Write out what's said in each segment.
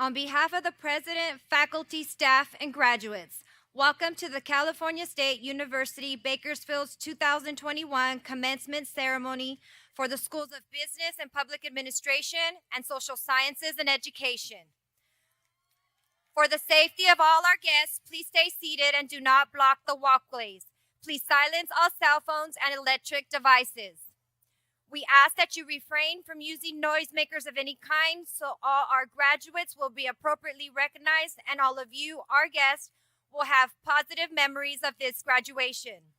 On behalf of the President, faculty, staff, and graduates, welcome to the California State University Bakersfield's 2021 commencement ceremony for the Schools of Business and Public Administration and Social Sciences and Education. For the safety of all our guests, please stay seated and do not block the walkways. Please silence all cell phones and electric devices. We ask that you refrain from using noisemakers of any kind so all our graduates will be appropriately recognized and all of you, our guests, will have positive memories of this graduation.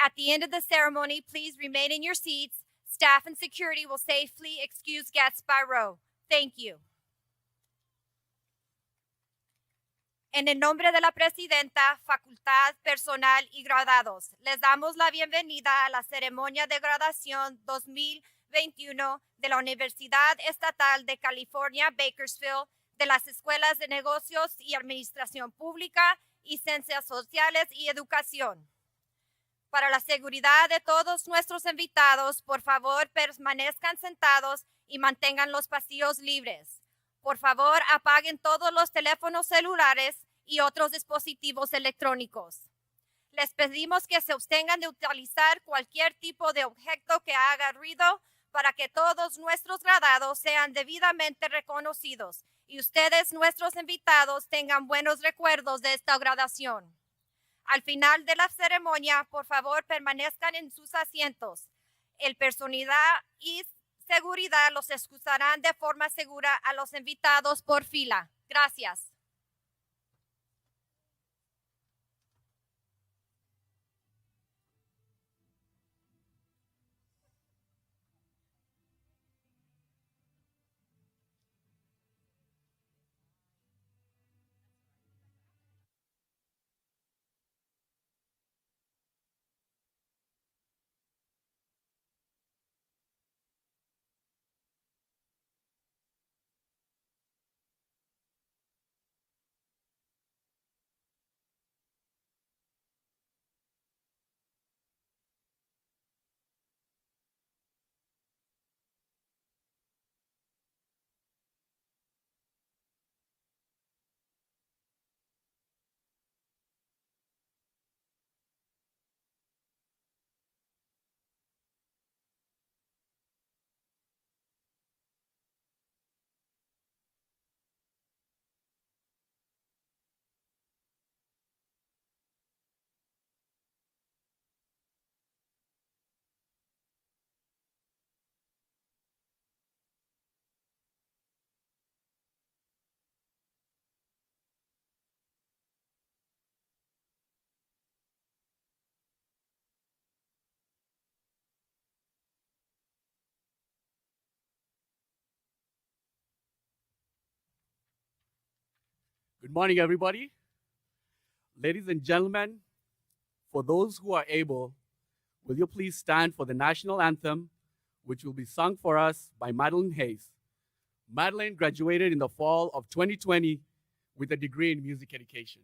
At the end of the ceremony, please remain in your seats. Staff and security will safely excuse guests by row. Thank you. En el nombre de la Presidenta, Facultad, Personal y Graduados, les damos la bienvenida a la ceremonia de graduación 2021 de la Universidad Estatal de California, Bakersfield, de las Escuelas de Negocios y Administración Pública y Ciencias Sociales y Educación. Para la seguridad de todos nuestros invitados, por favor, permanezcan sentados y mantengan los pasillos libres. Por favor, apaguen todos los teléfonos celulares y otros dispositivos electrónicos. Les pedimos que se abstengan de utilizar cualquier tipo de objeto que haga ruido para que todos nuestros graduados sean debidamente reconocidos y ustedes, nuestros invitados, tengan buenos recuerdos de esta graduación. Al final de la ceremonia, por favor, permanezcan en sus asientos. El personal y seguridad los excusarán de forma segura a los invitados por fila. Gracias. Good morning, everybody. Ladies and gentlemen, for those who are able, will you please stand for the National Anthem, which will be sung for us by Madeleine Hayes. Madeleine graduated in the fall of 2020 with a degree in music education.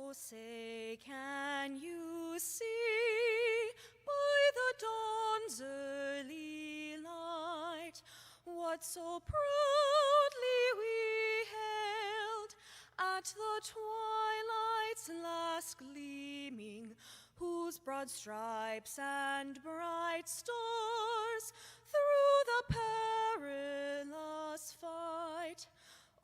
Oh, say, can you see by the dawn's early light what so proudly we hailed at the twilight's last gleaming, whose broad stripes and bright stars through the perilous fight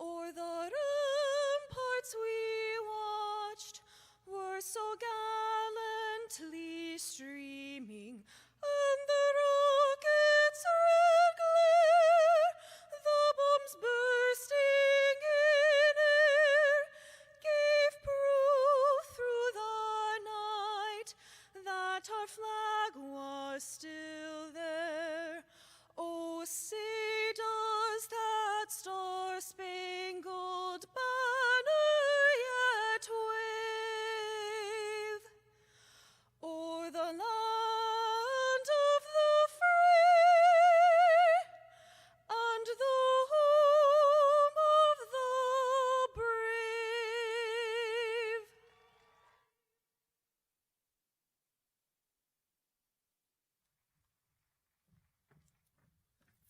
o'er the ramparts we watched were so gallantly streaming, and the rockets' red glare, the bombs bursting in air, gave proof through the night that our flag was still there. Oh, say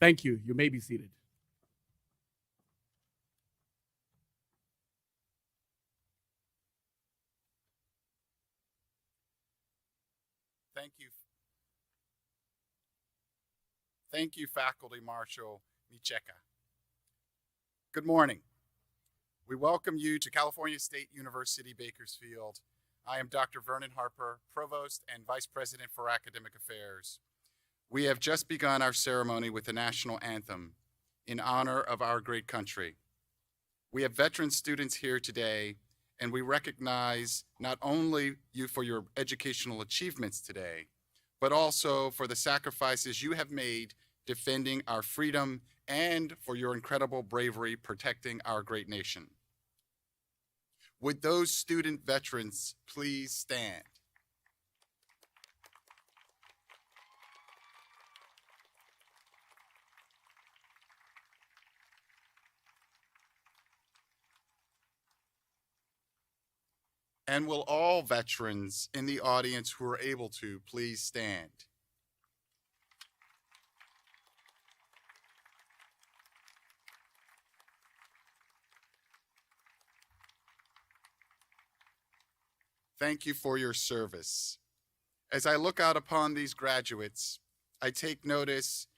Thank you. You may be seated. Thank you. Thank you, Faculty Marshal Chica. Good morning. We welcome you to California State University, Bakersfield. I am Dr. Vernon Harper, Provost and Vice President for Academic Affairs. We have just begun our ceremony with the National Anthem in honor of our great country. We have veteran students here today, and we recognize not only you for your educational achievements today, but also for the sacrifices you have made defending our freedom and for your incredible bravery protecting our great nation. Would those student veterans please stand? And will all veterans in the audience who are able to please stand? Thank you for your service. As I look out upon these graduates, I take notice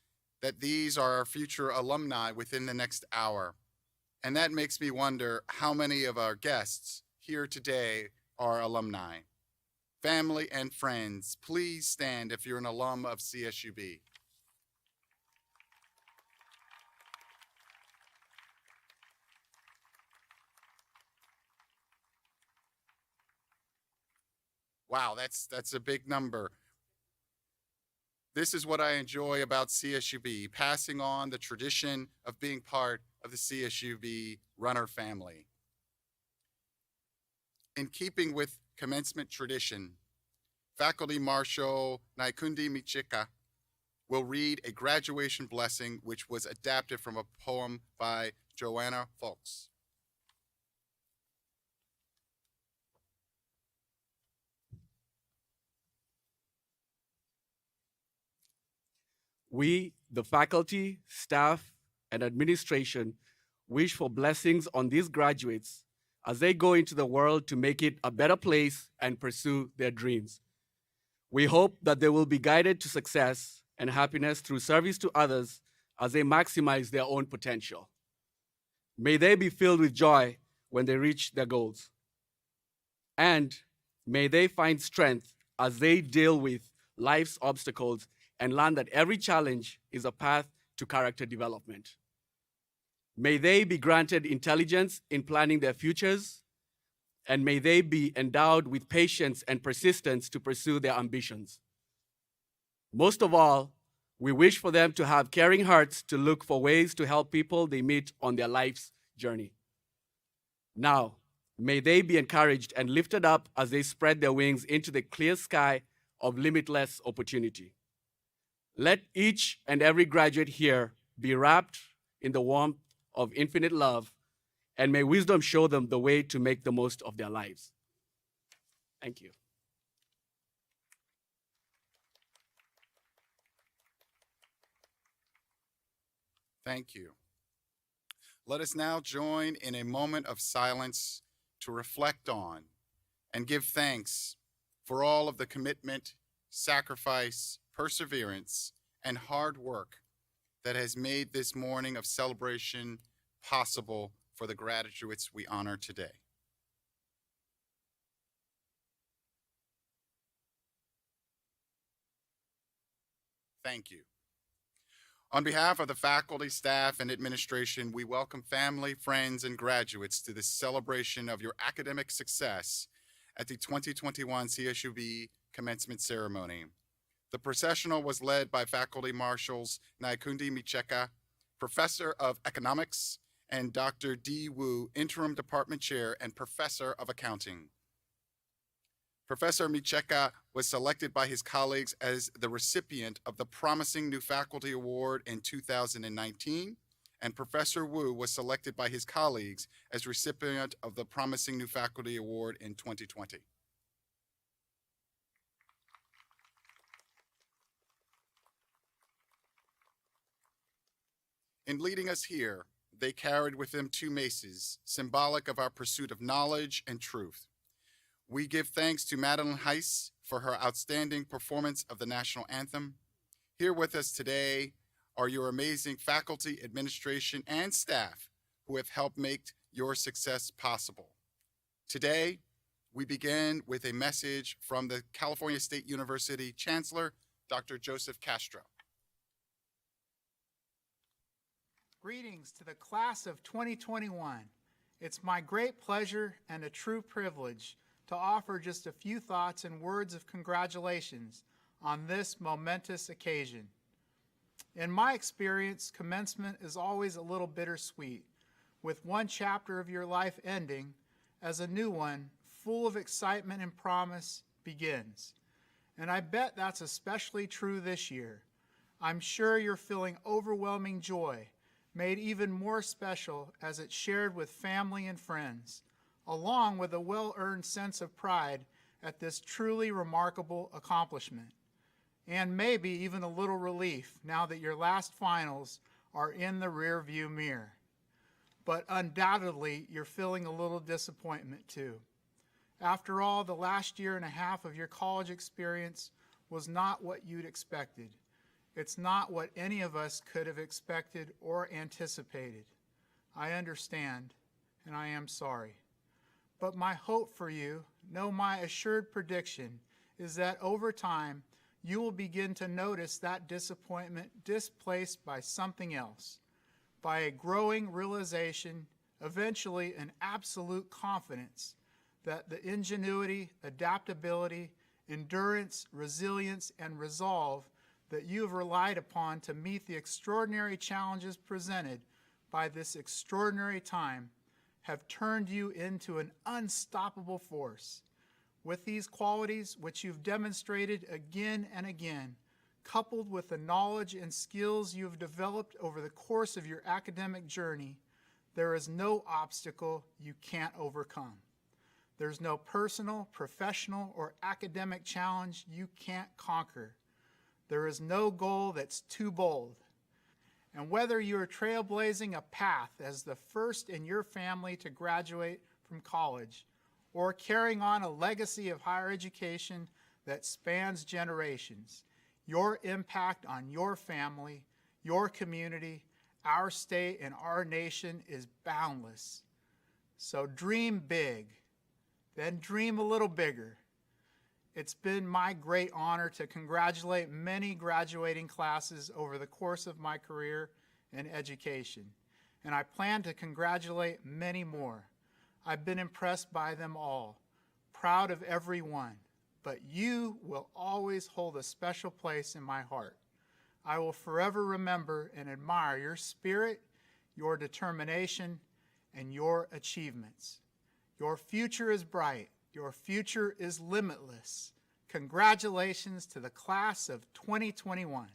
that these are our future alumni within the next hour. And that makes me wonder how many of our guests here today are alumni. Family and friends, please stand if you're an alum of CSUB. Wow, that's a big number. This is what I enjoy about CSUB, passing on the tradition of being part of the CSUB runner family. In keeping with commencement tradition, Faculty Marshal Glendi Chica will read a graduation blessing which was adapted from a poem by Joanna Faulks. We, the faculty, staff, and administration, wish for blessings on these graduates as they go into the world to make it a better place and pursue their dreams. We hope that they will be guided to success and happiness through service to others as they maximize their own potential. May they be filled with joy when they reach their goals. And may they find strength as they deal with life's obstacles and learn that every challenge is a path to character development. May they be granted intelligence in planning their futures, and may they be endowed with patience and persistence to pursue their ambitions. Most of all, we wish for them to have caring hearts to look for ways to help people they meet on their life's journey. Now, may they be encouraged and lifted up as they spread their wings into the clear sky of limitless opportunity. Let each and every graduate here be wrapped in the warmth of infinite love, and may wisdom show them the way to make the most of their lives. Thank you. Thank you. Let us now join in a moment of silence to reflect on and give thanks for all of the commitment, sacrifice, perseverance, and hard work that has made this morning of celebration possible for the graduates we honor today. Thank you. On behalf of the faculty, staff, and administration, we welcome family, friends, and graduates to this celebration of your academic success at the 2021 CSUB commencement ceremony. The processional was led by Faculty Marshals Glendi Chica, Professor of Economics, and Dr. D. Wu, Interim Department Chair and Professor of Accounting. Professor Chica was selected by his colleagues as the recipient of the Promising New Faculty Award in 2019, and Professor Wu was selected by his colleagues as recipient of the Promising New Faculty Award in 2020. In leading us here, they carried with them two maces, symbolic of our pursuit of knowledge and truth. We give thanks to Madeleine Hayes for her outstanding performance of the National Anthem. Here with us today are your amazing faculty, administration, and staff who have helped make your success possible. Today, we begin with a message from the California State University Chancellor, Dr. Joseph Castro. Greetings to the class of 2021. It's my great pleasure and a true privilege to offer just a few thoughts and words of congratulations on this momentous occasion. In my experience, commencement is always a little bittersweet, with one chapter of your life ending as a new one, full of excitement and promise, begins. And I bet that's especially true this year. I'm sure you're feeling overwhelming joy, made even more special as it's shared with family and friends, along with a well-earned sense of pride at this truly remarkable accomplishment. And maybe even a little relief now that your last finals are in the rear-view mirror. But undoubtedly, you're feeling a little disappointment too. After all, the last year and a half of your college experience was not what you'd expected. It's not what any of us could have expected or anticipated. I understand, and I am sorry. But my hope for you, no, my assured prediction, is that over time, you will begin to notice that disappointment displaced by something else, by a growing realization, eventually an absolute confidence that the ingenuity, adaptability, endurance, resilience, and resolve that you have relied upon to meet the extraordinary challenges presented by this extraordinary time have turned you into an unstoppable force. With these qualities, which you've demonstrated again and again, coupled with the knowledge and skills you've developed over the course of your academic journey, there is no obstacle you can't overcome. There's no personal, professional, or academic challenge you can't conquer. There is no goal that's too bold. And whether you're trailblazing a path as the first in your family to graduate from college, or carrying on a legacy of higher education that spans generations, your impact on your family, your community, our state, and our nation is boundless. So dream big, then dream a little bigger. It's been my great honor to congratulate many graduating classes over the course of my career in education, and I plan to congratulate many more. I've been impressed by them all, proud of every one, but you will always hold a special place in my heart. I will forever remember and admire your spirit, your determination, and your achievements. Your future is bright. Your future is limitless. Congratulations to the class of 2021.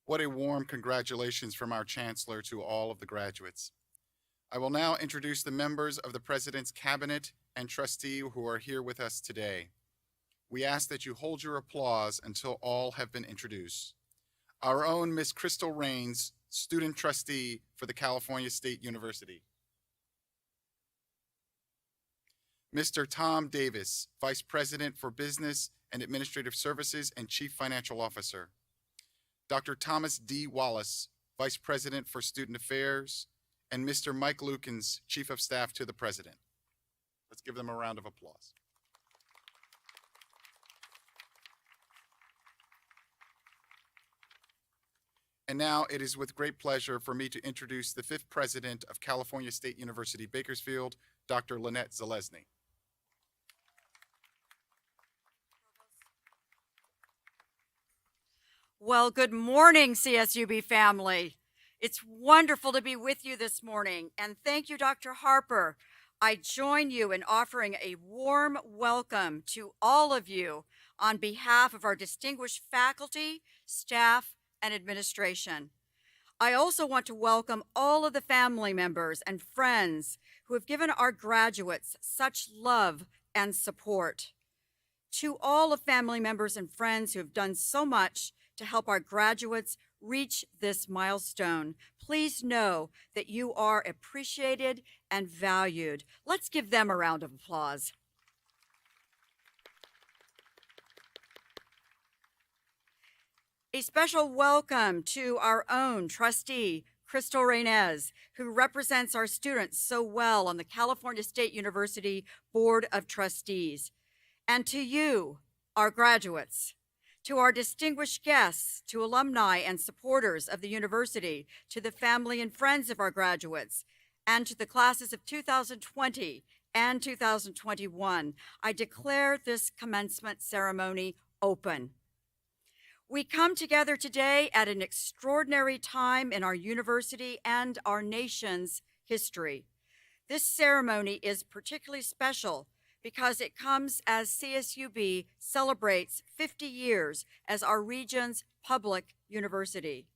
What a warm congratulations from our Chancellor to all of the graduates. I will now introduce the members of the President's Cabinet and trustee who are here with us today. We ask that you hold your applause until all have been introduced. Our own Miss Crystal Raines, student trustee for the California State University. Mr. Tom Davis, Vice President for Business and Administrative Services and Chief Financial Officer. Dr. Thomas D. Wallace, Vice President for Student Affairs, and Mr. Mike Lukens, Chief of Staff to the President. Let's give them a round of applause. And now it is with great pleasure for me to introduce the 5th President of California State University, Bakersfield, Dr. Lynette Zalesny. Well, good morning, CSUB family. It's wonderful to be with you this morning, and thank you, Dr. Harper. I join you in offering a warm welcome to all of you on behalf of our distinguished faculty, staff, and administration. I also want to welcome all of the family members and friends who have given our graduates such love and support. To all of family members and friends who have done so much to help our graduates reach this milestone, please know that you are appreciated and valued. Let's give them a round of applause. A special welcome to our own trustee, Crystal Reynez, who represents our students so well on the California State University Board of Trustees. And to you, our graduates, to our distinguished guests, to alumni and supporters of the university, to the family and friends of our graduates, and to the classes of 2020 and 2021, I declare this commencement ceremony open. We come together today at an extraordinary time in our university and our nation's history. This ceremony is particularly special because it comes as CSUB celebrates 50 years as our region's public university.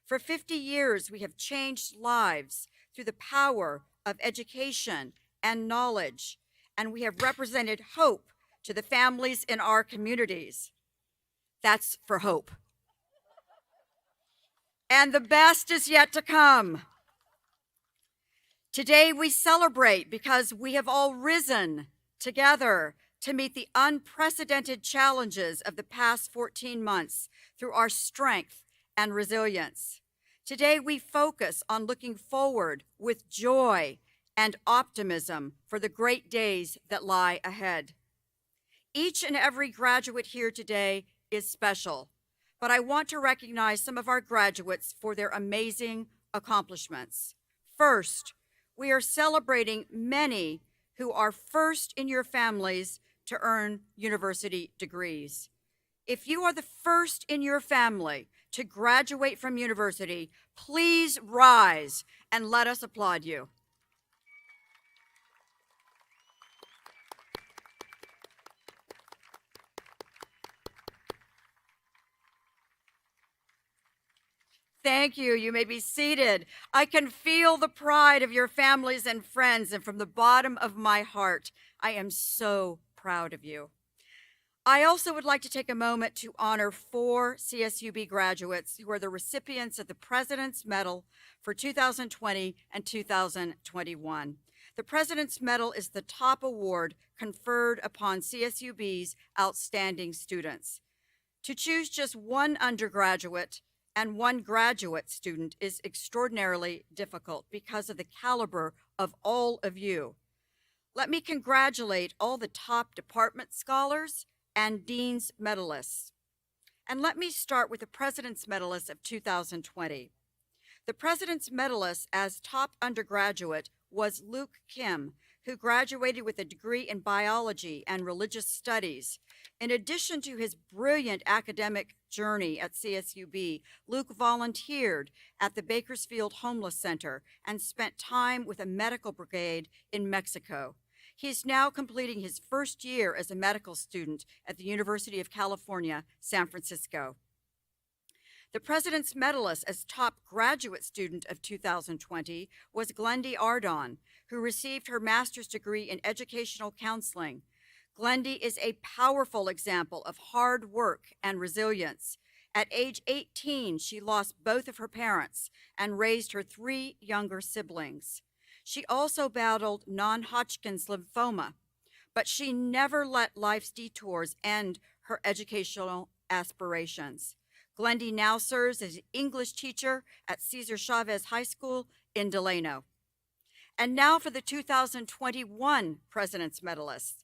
For 50 years, we have changed lives through the power of education and knowledge, and we have represented hope to the families in our communities. That's for hope. And the best is yet to come. Today we celebrate because we have all risen together to meet the unprecedented challenges of the past 14 months through our strength and resilience. Today we focus on looking forward with joy and optimism for the great days that lie ahead. Each and every graduate here today is special, but I want to recognize some of our graduates for their amazing accomplishments. First, we are celebrating many who are first in your families to earn university degrees. If you are the first in your family to graduate from university, please rise and let us applaud you. Thank you. You may be seated. I can feel the pride of your families and friends, and from the bottom of my heart, I am so proud of you. I also would like to take a moment to honor 4 CSUB graduates who are the recipients of the President's Medal for 2020 and 2021. The President's Medal is the top award conferred upon CSUB's outstanding students. To choose just one undergraduate and one graduate student is extraordinarily difficult because of the caliber of all of you. Let me congratulate all the top department scholars and Dean's medalists. And let me start with the President's Medalist of 2020. The President's Medalist as top undergraduate was Luke Kim, who graduated with a degree in biology and religious studies. In addition to his brilliant academic journey at CSUB, Luke volunteered at the Bakersfield Homeless Center and spent time with a medical brigade in Mexico. He is now completing his first year as a medical student at the University of California, San Francisco. The President's Medalist as top graduate student of 2020 was Glendi Ardonne, who received her master's degree in educational counseling. Glendi is a powerful example of hard work and resilience. At age 18, she lost both of her parents and raised her 3 younger siblings. She also battled non-Hodgkin's lymphoma, but she never let life's detours end her educational aspirations. Glendi now serves as an English teacher at Cesar Chavez High School in Delano. And now for the 2021 President's Medalist.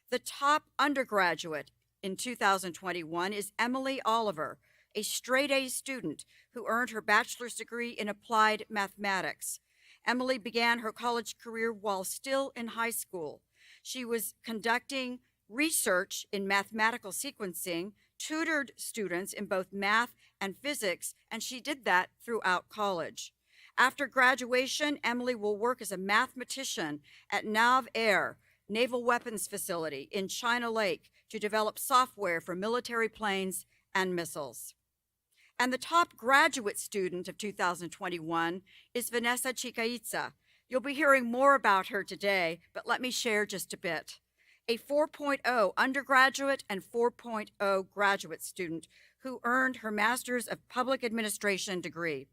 The top undergraduate in 2021 is Emily Oliver, a straight-A student who earned her bachelor's degree in applied mathematics. Emily began her college career while still in high school. She was conducting research in mathematical sequencing, tutored students in both math and physics, and she did that throughout college. After graduation, Emily will work as a mathematician at Nav Air, Naval Weapons Facility in China Lake, to develop software for military planes and missiles. And the top graduate student of 2021 is Vanessa Chikaeza. You'll be hearing more about her today, but let me share just a bit. A 4.0 undergraduate and 4.0 graduate student who earned her Master's of Public Administration degree.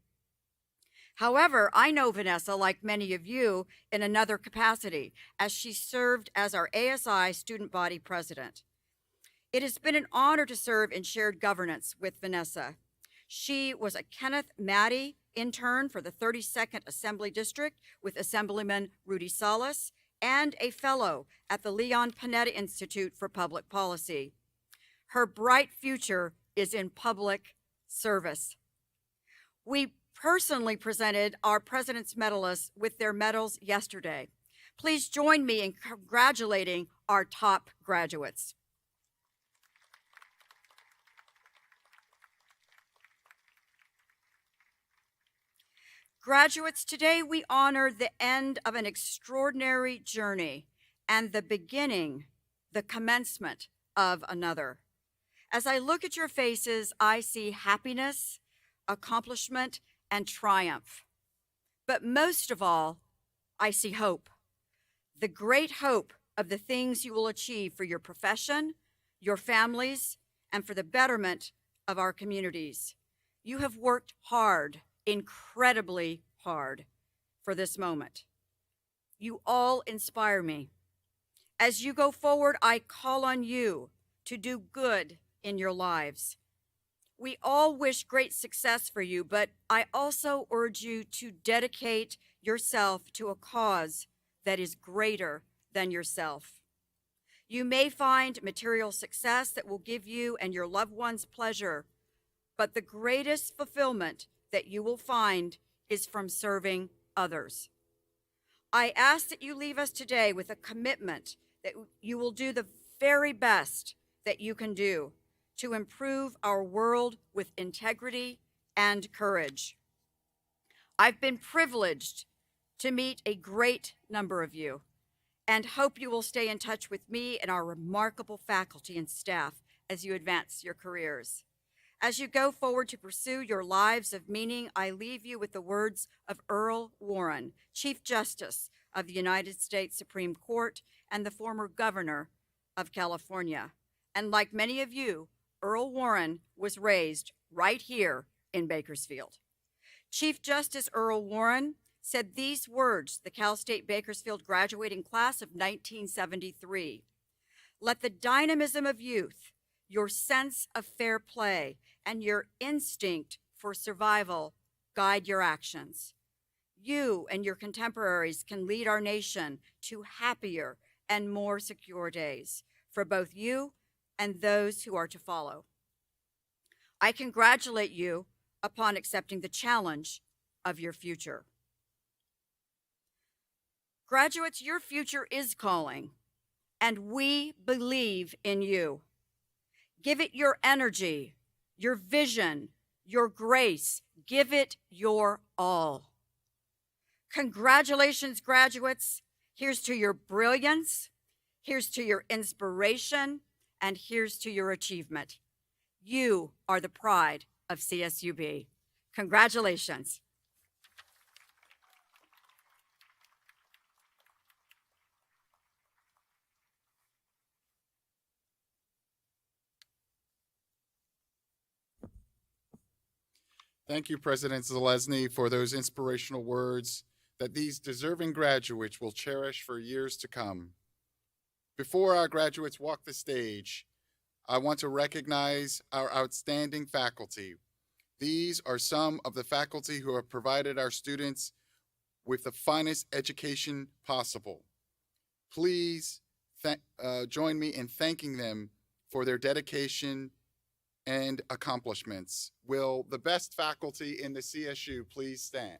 However, I know Vanessa, like many of you, in another capacity, as she served as our ASI student body president. It has been an honor to serve in shared governance with Vanessa. She was a Kenneth Maddie intern for the 32nd Assembly District with Assemblyman Rudy Salas and a fellow at the Leon Panetta Institute for Public Policy. Her bright future is in public service. We personally presented our President's Medalists with their medals yesterday. Please join me in congratulating our top graduates. Graduates, today we honor the end of an extraordinary journey and the beginning, the commencement of another. As I look at your faces, I see happiness, accomplishment, and triumph. But most of all, I see hope. The great hope of the things you will achieve for your profession, your families, and for the betterment of our communities. You have worked hard, incredibly hard, for this moment. You all inspire me. As you go forward, I call on you to do good in your lives. We all wish great success for you, but I also urge you to dedicate yourself to a cause that is greater than yourself. You may find material success that will give you and your loved ones pleasure, but the greatest fulfillment that you will find is from serving others. I ask that you leave us today with a commitment that you will do the very best that you can do to improve our world with integrity and courage. I've been privileged to meet a great number of you and hope you will stay in touch with me and our remarkable faculty and staff as you advance your careers. As you go forward to pursue your lives of meaning, I leave you with the words of Earl Warren, Chief Justice of the United States Supreme Court and the former governor of California. And like many of you, Earl Warren was raised right here in Bakersfield. Chief Justice Earl Warren said these words to the Cal State Bakersfield graduating class of 1973. Let the dynamism of youth, your sense of fair play, and your instinct for survival guide your actions. You and your contemporaries can lead our nation to happier and more secure days for both you and those who are to follow. I congratulate you upon accepting the challenge of your future. Graduates, your future is calling, and we believe in you. Give it your energy, your vision, your grace. Give it your all. Congratulations, graduates. Here's to your brilliance, here's to your inspiration, and here's to your achievement. You are the pride of CSUB. Congratulations. Thank you, President Zelezny, for those inspirational words that these deserving graduates will cherish for years to come. Before our graduates walk the stage, I want to recognize our outstanding faculty. These are some of the faculty who have provided our students with the finest education possible. Please join me in thanking them for their dedication and accomplishments. Will the best faculty in the CSU please stand?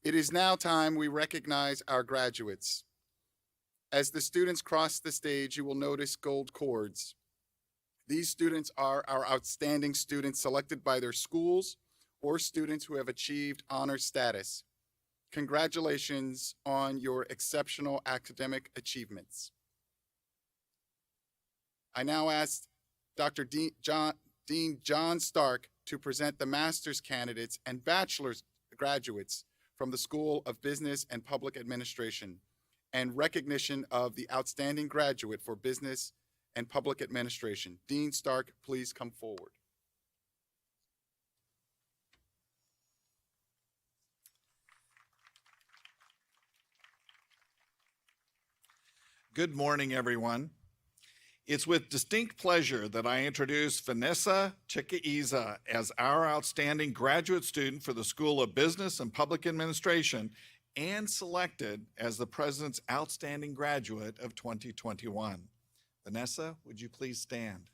It is now time we recognize our graduates. As the students cross the stage, you will notice gold cords. These students are our outstanding students selected by their schools or students who have achieved honor status. Congratulations on your exceptional academic achievements. I now ask Dr. Dean John Stark to present the master's candidates and bachelor's graduates from the School of Business and Public Administration and recognition of the outstanding graduate for Business and Public Administration. Dean Stark, please come forward. Good morning, everyone. It's with distinct pleasure that I introduce Vanessa Chikaeza as our outstanding graduate student for the School of Business and Public Administration and selected as the President's Outstanding Graduate of 2021. Vanessa, would you please stand?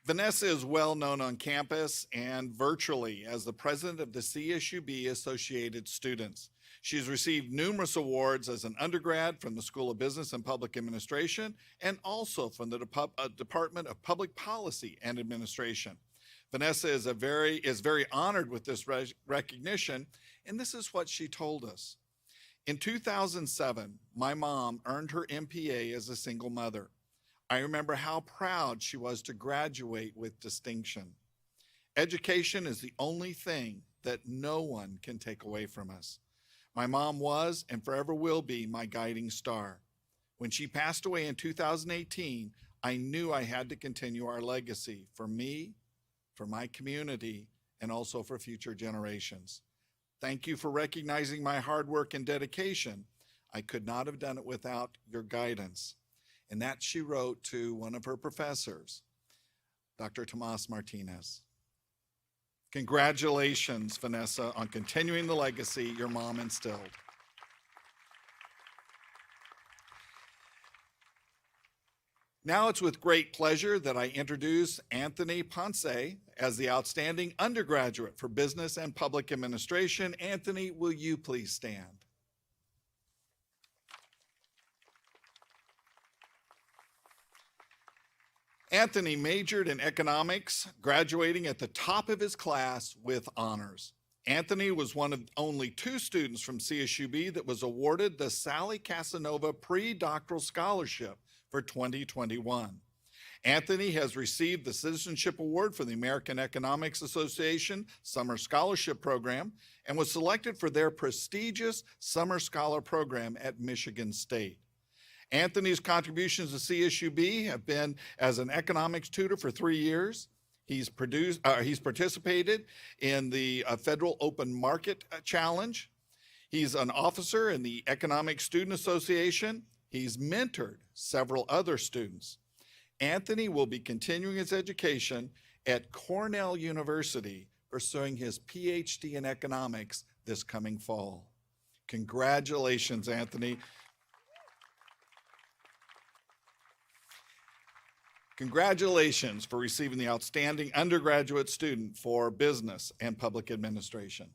Vanessa is well known on campus and virtually as the president of the CSUB Associated Students. She's received numerous awards as an undergrad from the School of Business and Public Administration and also from the Department of Public Policy and Administration. Vanessa is very honored with this recognition, and this is what she told us. In 2007, my mom earned her MPA as a single mother. I remember how proud she was to graduate with distinction. Education is the only thing that no one can take away from us. My mom was and forever will be my guiding star. When she passed away in 2018, I knew I had to continue our legacy for me, for my community, and also for future generations. Thank you for recognizing my hard work and dedication. I could not have done it without your guidance. And that she wrote to one of her professors, Dr. Tomas Martinez. Congratulations, Vanessa, on continuing the legacy your mom instilled. Now it's with great pleasure that I introduce Anthony Ponce as the outstanding undergraduate for Business and Public Administration. Anthony, will you please stand? Anthony majored in economics, graduating at the top of his class with honors. Anthony was one of only 2 students from CSUB that was awarded the Sally Casanova Pre-Doctoral Scholarship for 2021. Anthony has received the Citizenship Award for the American Economics Association Summer Scholarship Program and was selected for their prestigious Summer Scholar Program at Michigan State. Anthony's contributions to CSUB have been as an economics tutor for 3 years. He's participated in the Federal Open Market Challenge. He's an officer in the Economic Student Association. He's mentored several other students. Anthony will be continuing his education at Cornell University, pursuing his PhD in economics this coming fall. Congratulations, Anthony. Congratulations for receiving the Outstanding Undergraduate Student for Business and Public Administration.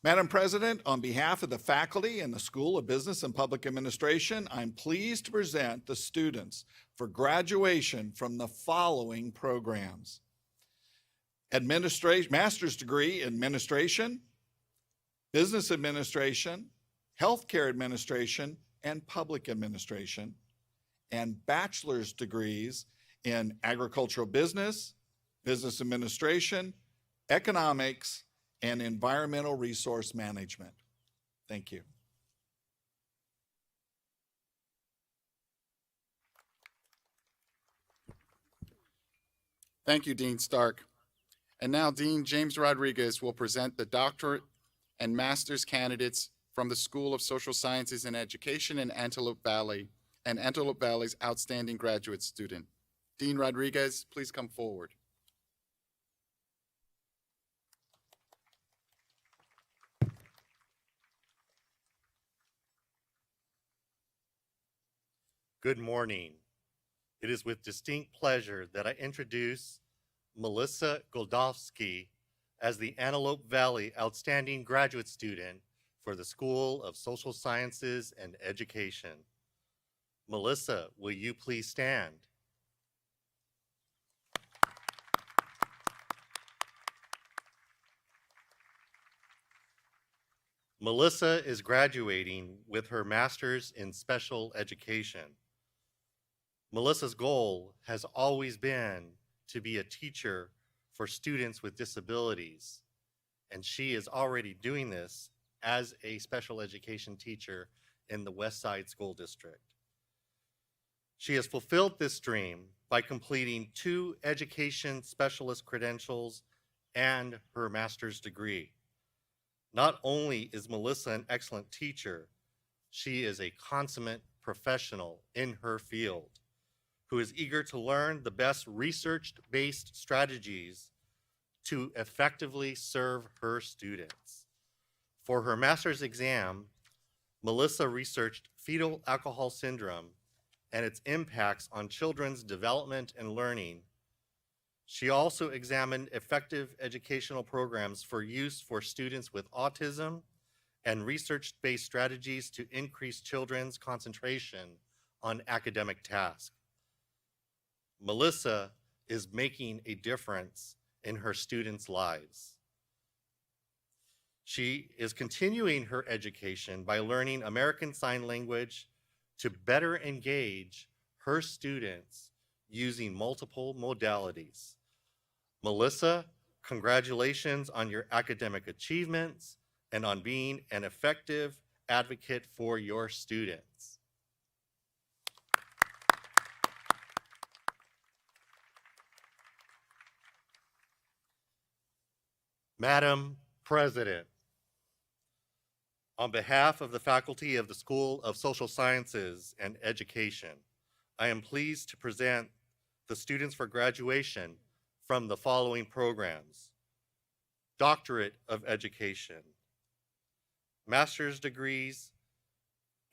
Madam President, on behalf of the faculty and the School of Business and Public Administration, I'm pleased to present the students for graduation from the following programs: master's degree in administration, business administration, healthcare administration, and public administration, and bachelor's degrees in agricultural business, business administration, economics, and environmental resource management. Thank you. Thank you, Dean Stark. And now Dean James Rodriguez will present the doctorate and master's candidates from the School of Social Sciences and Education in Antelope Valley and Antelope Valley's outstanding graduate student. Dean Rodriguez, please come forward. Good morning. It is with distinct pleasure that I introduce Melissa Goldovsky as the Antelope Valley Outstanding Graduate Student for the School of Social Sciences and Education. Melissa, will you please stand? Melissa is graduating with her master's in special education. Melissa's goal has always been to be a teacher for students with disabilities, and she is already doing this as a special education teacher in the West Side School District. She has fulfilled this dream by completing 2 education specialist credentials and her master's degree. Not only is Melissa an excellent teacher, she is a consummate professional in her field who is eager to learn the best research-based strategies to effectively serve her students. For her master's exam, Melissa researched fetal alcohol syndrome and its impacts on children's development and learning. She also examined effective educational programs for use for students with autism and research-based strategies to increase children's concentration on academic tasks. Melissa is making a difference in her students' lives. She is continuing her education by learning American Sign Language to better engage her students using multiple modalities. Melissa, congratulations on your academic achievements and on being an effective advocate for your students. Madam President, on behalf of the faculty of the School of Social Sciences and Education, I am pleased to present the students for graduation from the following programs: Doctorate of Education, master's degrees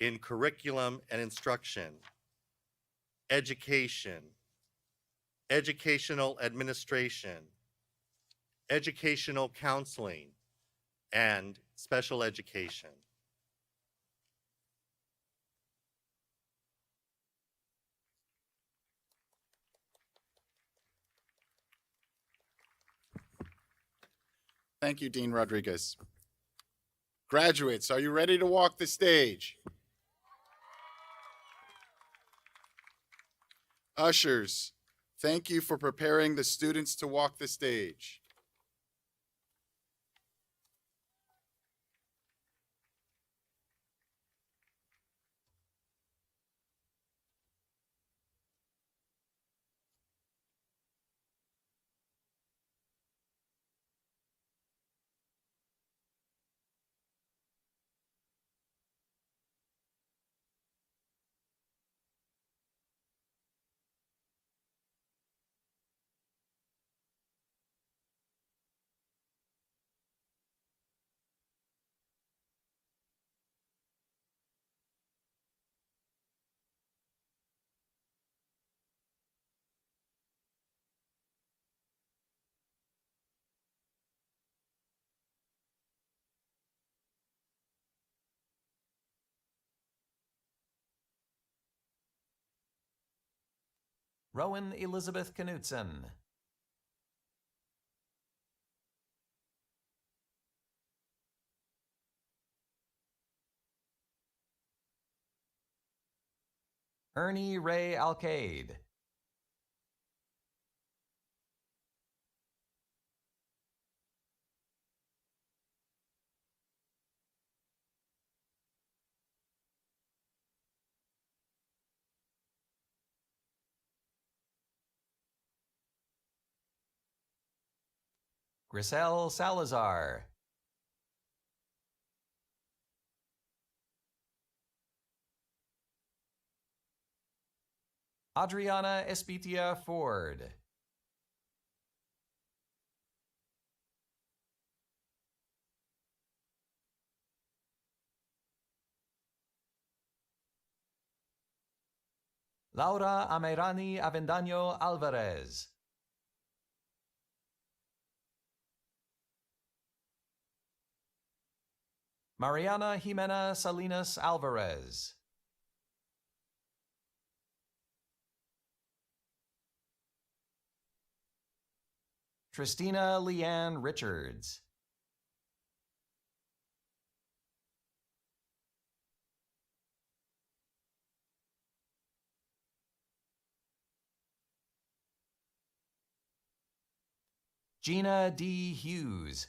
in Curriculum and Instruction, Education, Educational Administration, Educational Counseling, and Special Education. Thank you, Dean Rodriguez. Graduates, are you ready to walk the stage? Ushers, thank you for preparing the students to walk the stage. Rowan Elizabeth Knutson. Ernie Ray Alcade. Grisel Salazar. Adriana Espitia Ford. Laura Amirani Avendaño Alvarez. Mariana Jimena Salinas Alvarez. Tristina Leanne Richards. Gina D. Hughes.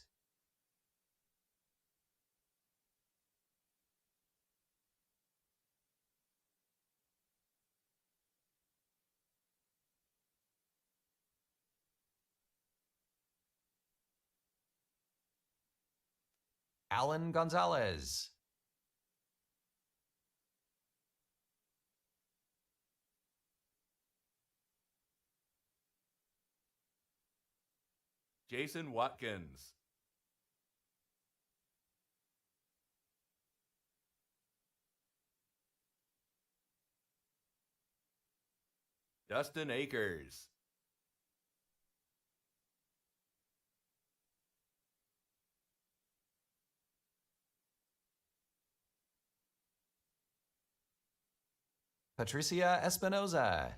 Alan Gonzalez. Jason Watkins. Dustin Akers. Patricia Espinoza.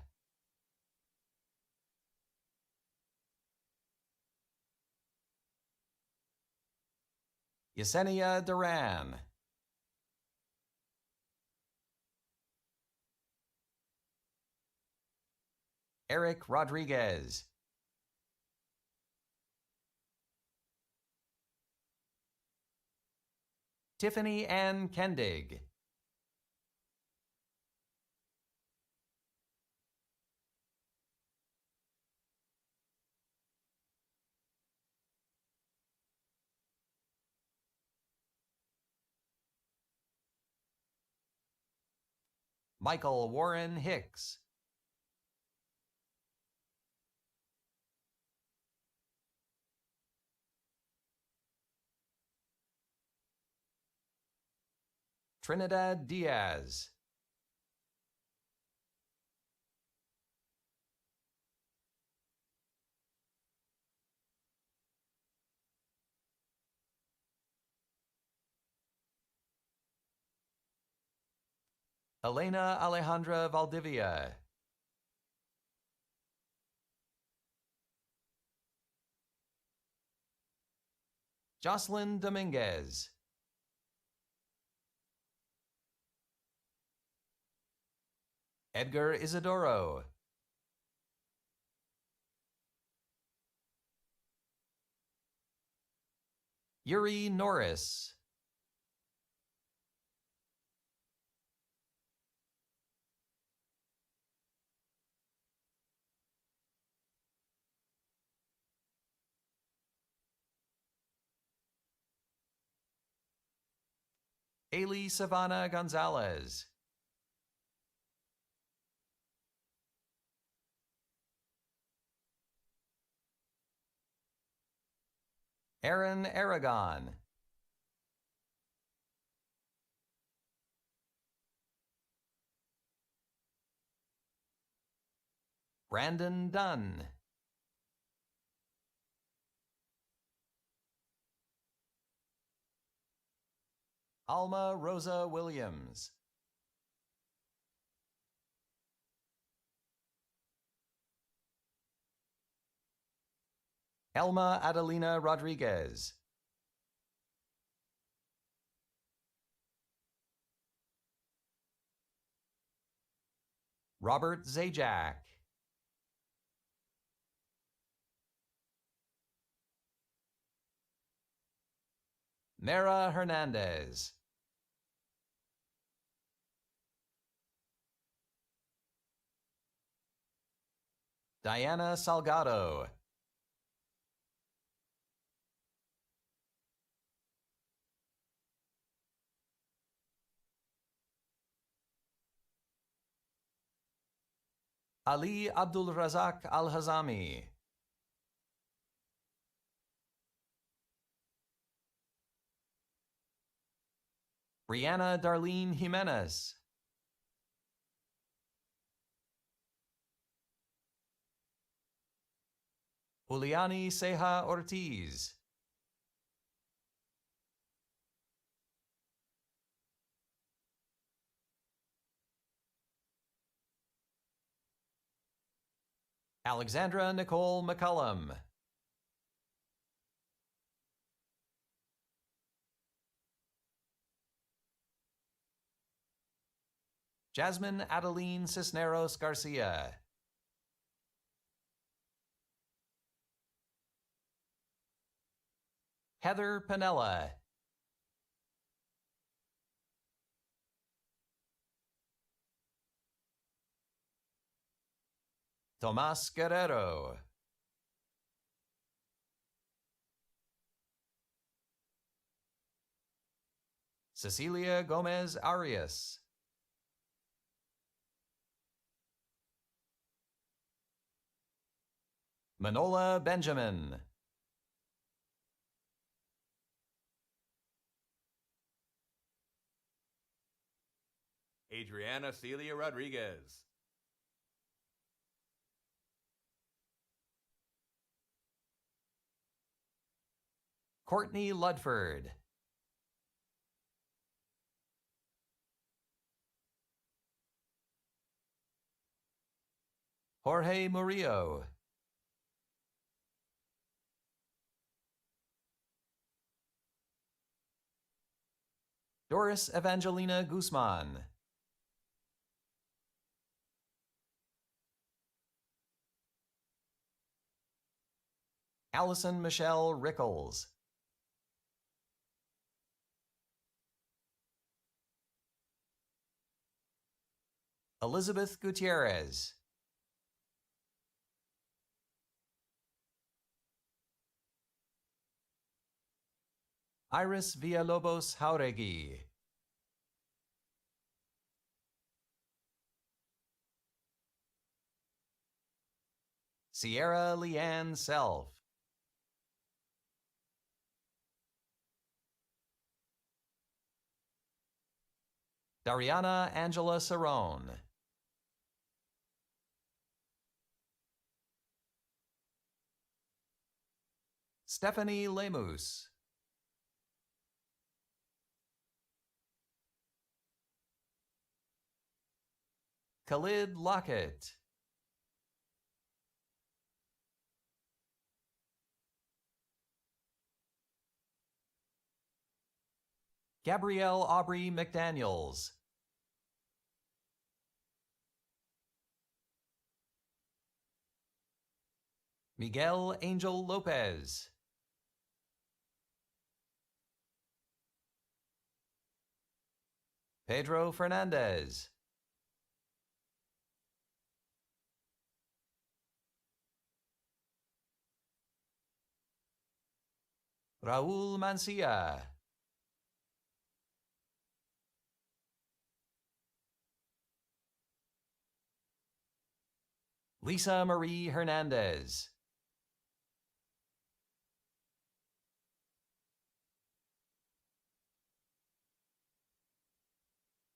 Yesenia Duran. Eric Rodriguez. Tiffany Ann Kendig. Michael Warren Hicks. Trinidad Diaz. Elena Alejandra Valdivia. Jocelyn Dominguez. Edgar Isidoro. Yuri Norris. Ailey Savannah Gonzalez. Aaron Aragon. Brandon Dunn. Alma Rosa Williams. Elma Adelina Rodriguez. Robert Zajac. Mara Hernandez. Diana Salgado. Ali Abdul Razak Al Hazami. Brianna Darlene Jimenez. Juliani Ceja Ortiz. Alexandra Nicole McCullum. Jasmine Adeline Cisneros Garcia. Heather Panella. Tomas Guerrero. Cecilia Gomez Arias. Manola Benjamin. Adriana Celia Rodriguez. Courtney Ludford. Jorge Murillo. Doris Evangelina Guzman. Allison Michelle Rickles. Elizabeth Gutierrez. Iris Villalobos Jauregui. Sierra Leanne Self. Dariana Angela Cerrone. Stephanie Lemus. Khalid Lockett. Gabrielle Aubrey McDaniels. Miguel Angel Lopez. Pedro Fernandez. Raul Mancia. Lisa Marie Hernandez.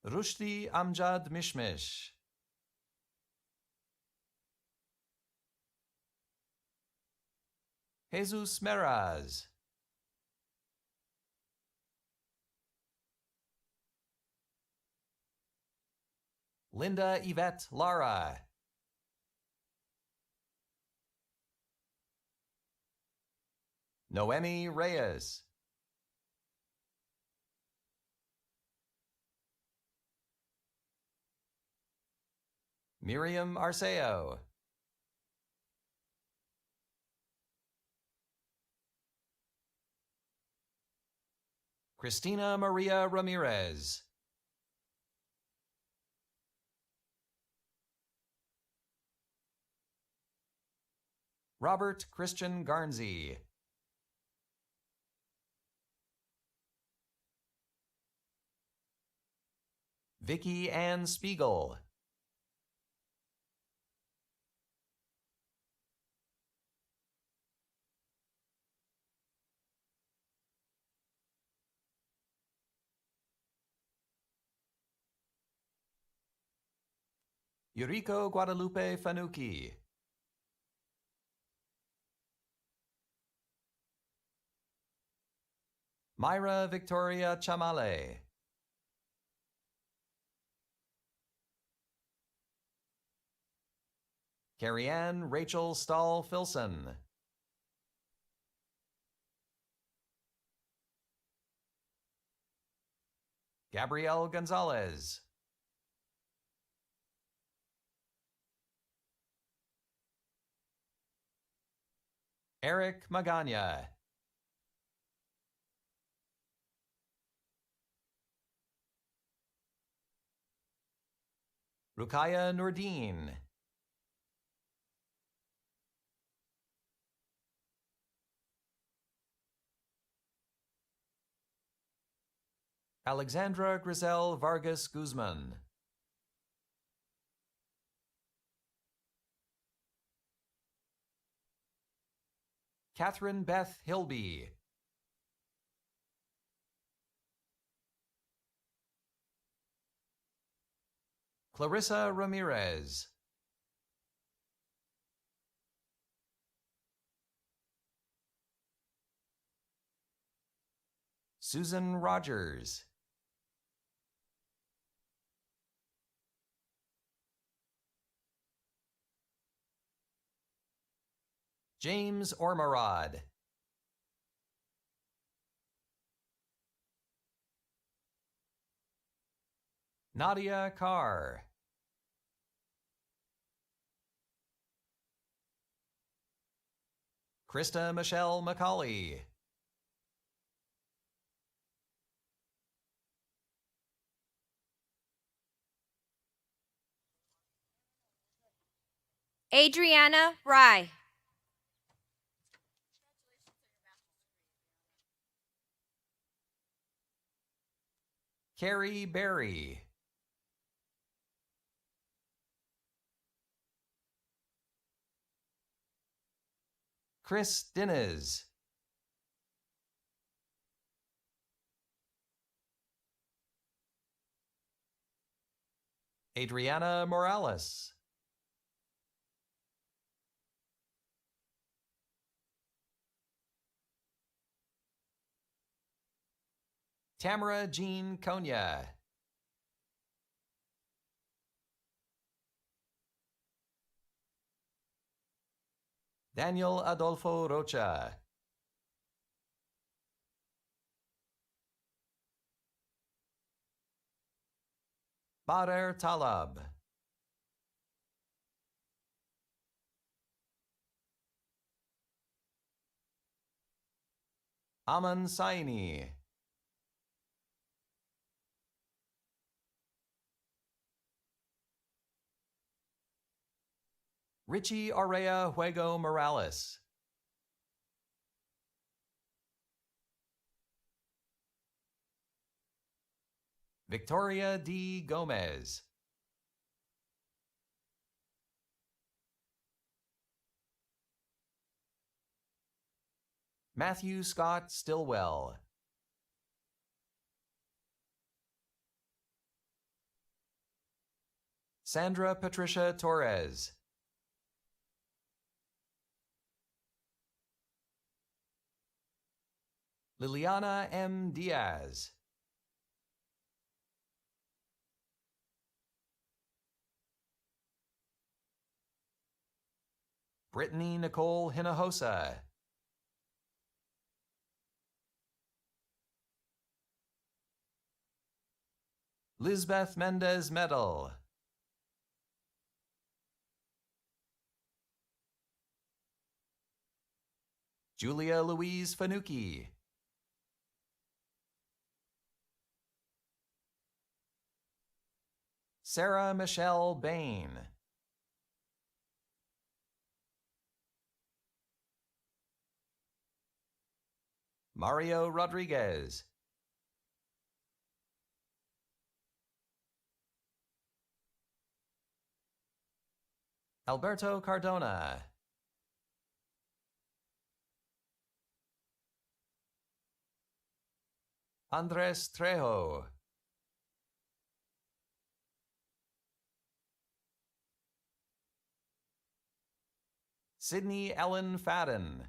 Rushdi Amjad Mishmish. Jesus Meraz. Linda Yvette Lara. Noemi Reyes. Miriam Arceo. Christina Maria Ramirez. Robert Christian Garnsey. Vicky Ann Spiegel. Yuriko Guadalupe Fanucchi. Myra Victoria Chamale. Carrie-Ann Rachel Stahl-Filson. Gabrielle Gonzalez. Eric Magana. Rukaya Nordin. Alexandra Grisel Vargas Guzman. Catherine Beth Hilby. Clarissa Ramirez. Susan Rogers. James Ormerod. Nadia Carr. Krista Michelle McCauley. Adriana Rye. Carrie Berry. Chris Dinnes. Adriana Morales. Tamara Jean Konya. Daniel Adolfo Rocha. Bader Talab. Aman Saini. Richie Aurea Juego Morales. Victoria D. Gomez. Matthew Scott Stillwell. Sandra Patricia Torres. Liliana M. Diaz. Brittany Nicole Hinojosa. Lisbeth Mendez Medal. Julia Louise Fanucchi. Sarah Michelle Bain. Mario Rodriguez. Alberto Cardona. Andres Trejo. Sydney Ellen Fadden.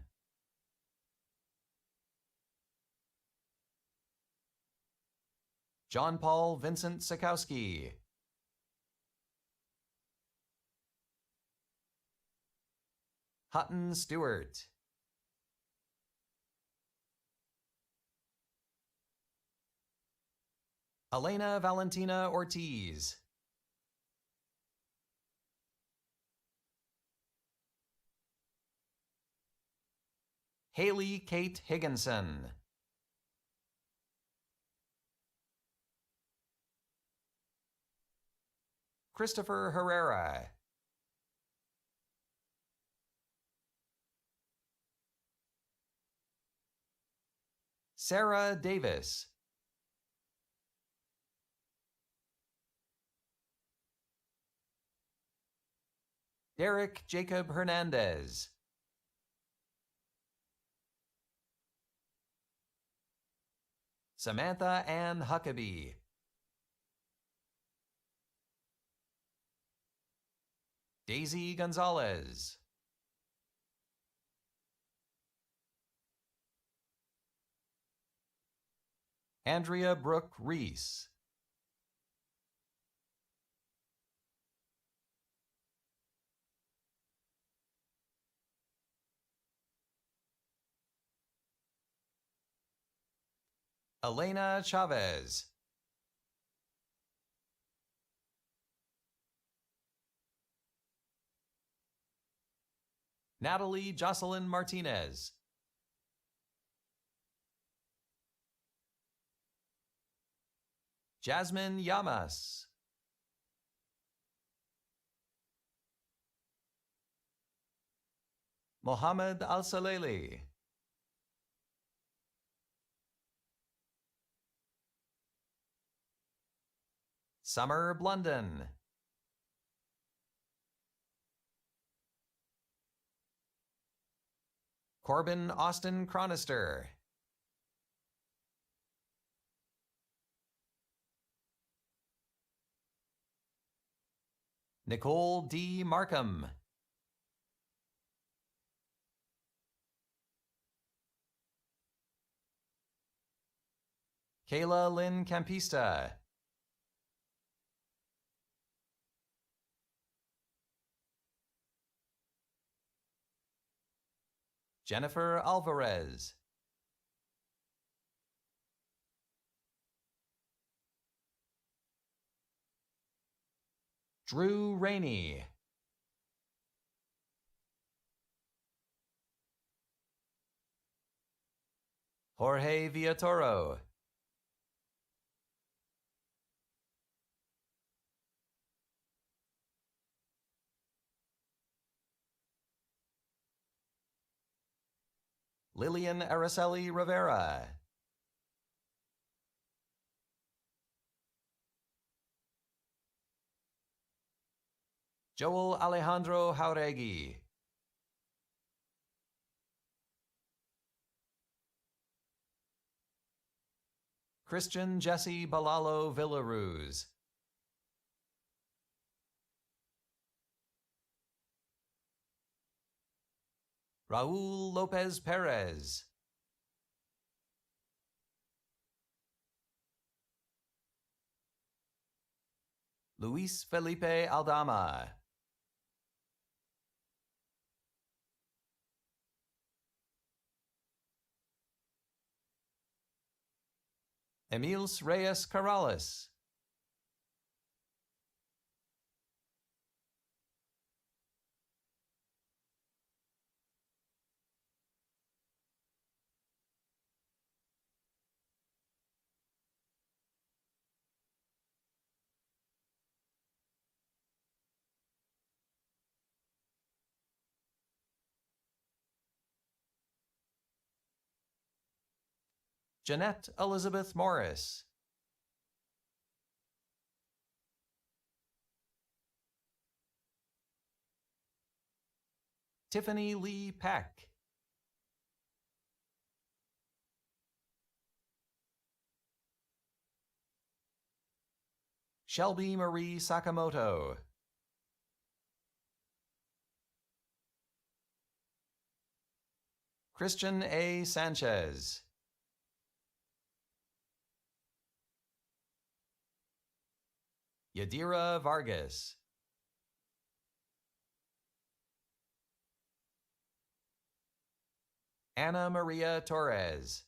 John Paul Vincent Sikowski. Hutton Stewart. Elena Valentina Ortiz. Haley Kate Higginson. Christopher Herrera. Sarah Davis. Derek Jacob Hernandez. Samantha Ann Huckabee. Daisy Gonzalez. Andrea Brooke Reese. Elena Chavez. Natalie Jocelyn Martinez. Jasmine Yamas. Mohammed Al-Saleli. Summer Blunden. Corbin Austin Chronister. Nicole D. Markham. Kayla Lynn Campista. Jennifer Alvarez. Drew Rainey. Jorge Villatoro. Lillian Araceli Rivera. Joel Alejandro Jauregui. Christian Jesse Balalo Villaruz. Raul Lopez Perez. Luis Felipe Aldama. Emils Reyes Corrales. Jeanette Elizabeth Morris. Tiffany Lee Peck. Shelby Marie Sakamoto. Christian A. Sanchez. Yadira Vargas. Ana Maria Torres.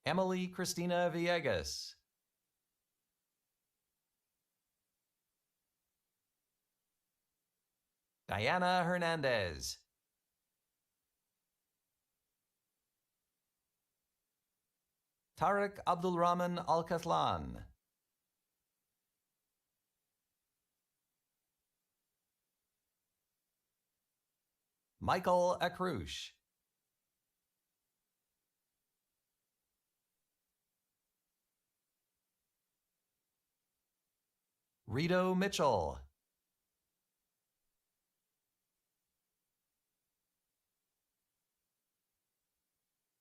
Emily Cristina Villegas. Diana Hernandez. Tariq Abdulrahman Al-Katlan. Michael Akrush. Rito Mitchell.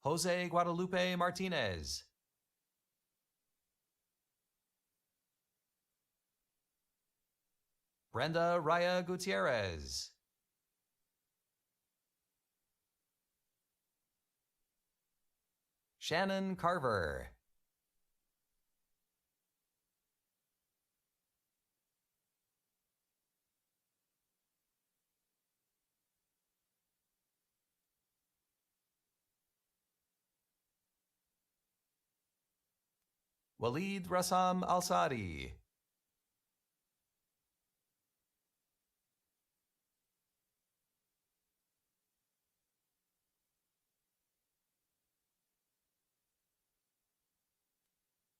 Jose Guadalupe Martinez. Brenda Raya Gutierrez. Shannon Carver. Walid Rassam Al-Sadi.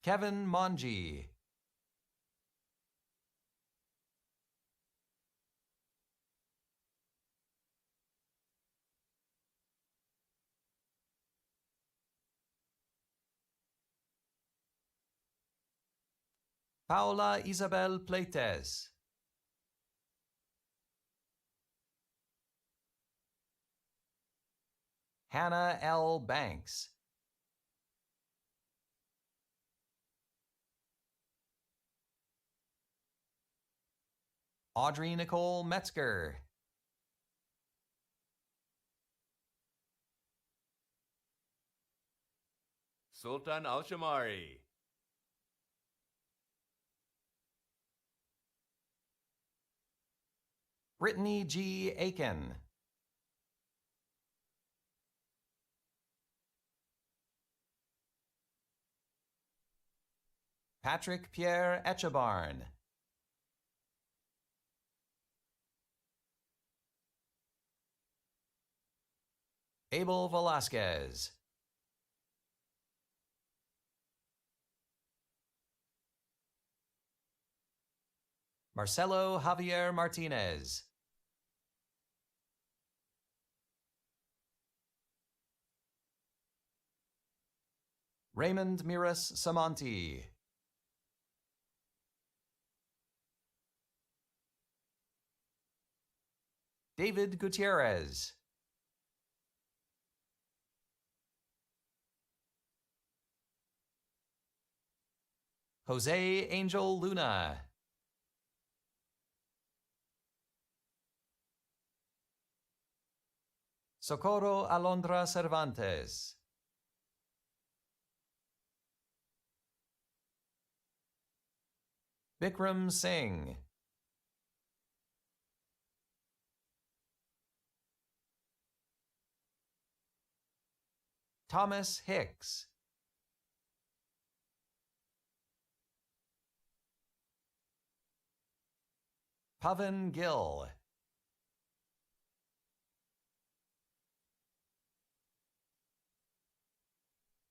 Kevin Monji. Paula Isabel Pleites. Hannah L. Banks. Audrey Nicole Metzger. Sultan Al-Shamari. Brittany G. Aiken. Patrick Pierre Echebarn. Abel Velasquez. Marcelo Javier Martinez. Raymond Miras Samonti. David Gutierrez. Jose Angel Luna. Socorro Alondra Cervantes. Bikram Singh. Thomas Hicks. Pavan Gill.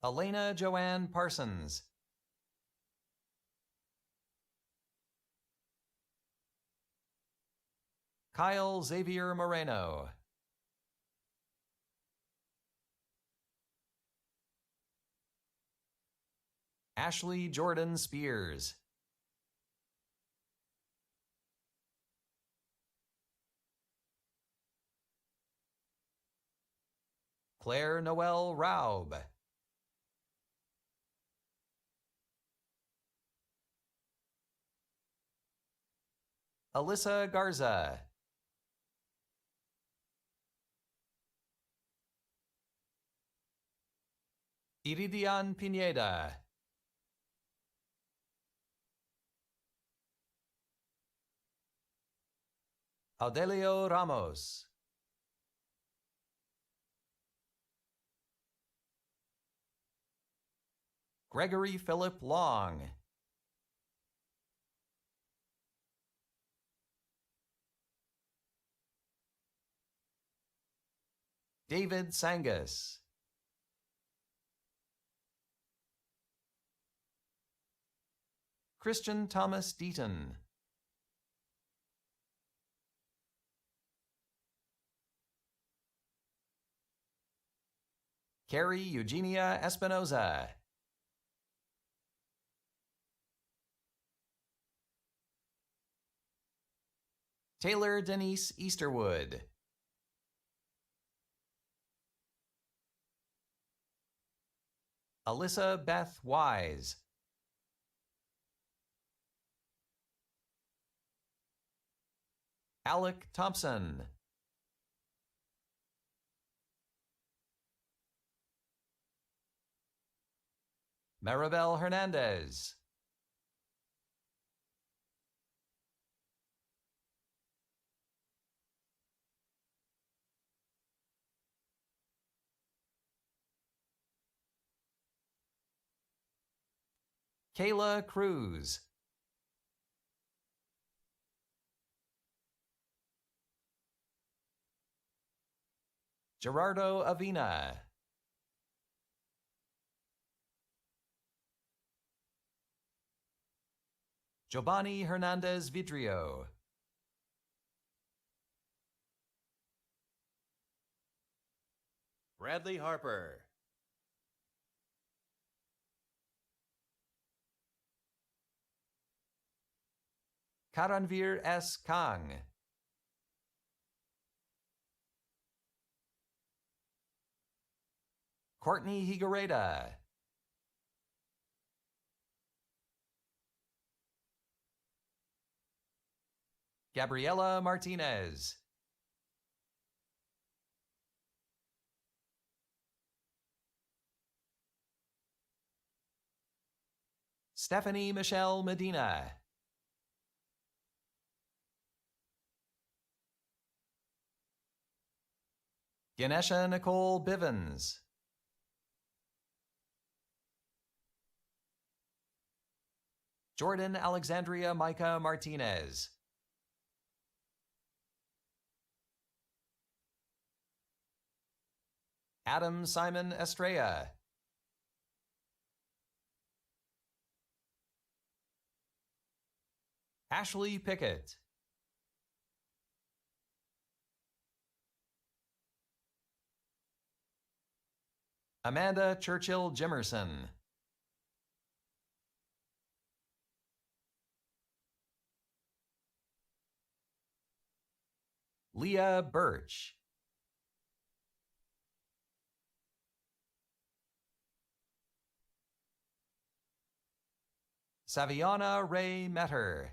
Elena Joanne Parsons. Kyle Xavier Moreno. Ashley Jordan Spears. Claire Noel Raub. Alyssa Garza. Iridian Pineda. Audelio Ramos. Gregory Philip Long. David Sangus. Christian Thomas Deaton. Carrie Eugenia Espinoza. Taylor Denise Easterwood. Alyssa Beth Wise. Alec Thompson. Maribel Hernandez. Kayla Cruz. Gerardo Avina. Giovanni Hernandez Vidrio. Bradley Harper. Karanvir S. Kang. Courtney Higuereta. Gabriela Martinez. Stephanie Michelle Medina. Ganesha Nicole Bivens. Jordan Alexandria Micah Martinez. Adam Simon Estrella. Ashley Pickett. Amanda Churchill Jimerson. Leah Birch. Saviana Ray Metter.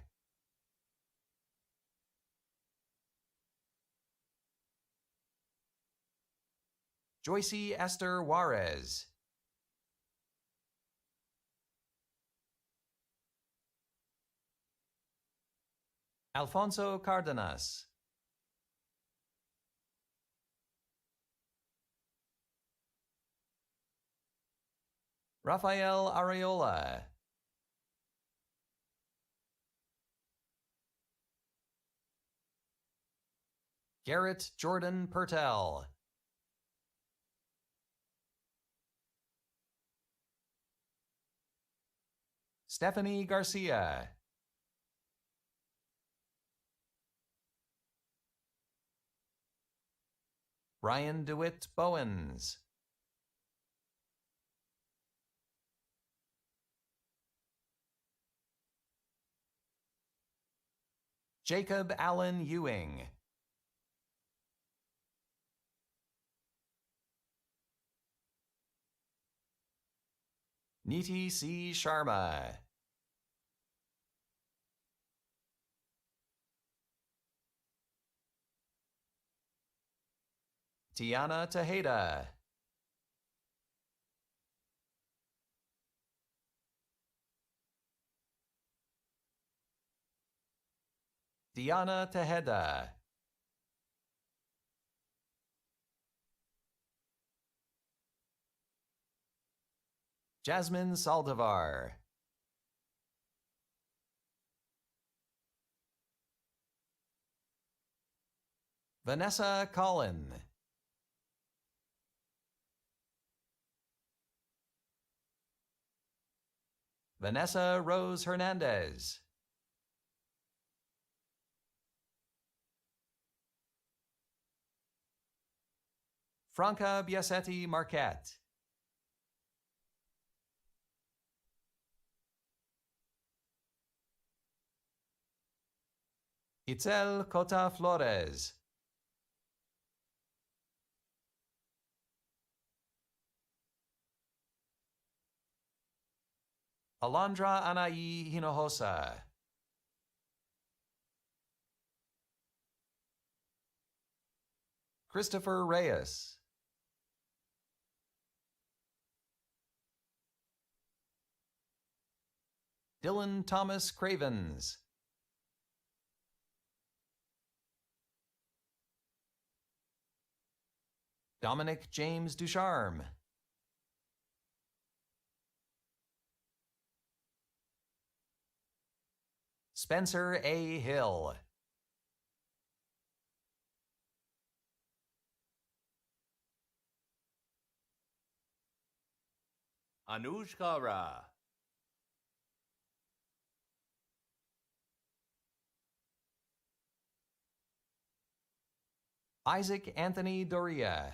Joycey Esther Juarez. Alfonso Cardenas. Rafael Areola. Garrett Jordan Pertel. Stephanie Garcia. Brian DeWitt Bowens. Jacob Allen Ewing. Niti C. Sharma. Tiana Tejeda. Diana Tejeda. Jasmine Saldivar. Vanessa Collin. Vanessa Rose Hernandez. Franca Biasetti Marquette. Itzel Cota Flores. Alondra Anaí Hinojosa. Christopher Reyes. Dylan Thomas Cravens. Dominic James Ducharme. Spencer A. Hill. Anuj Kara. Isaac Anthony Doria.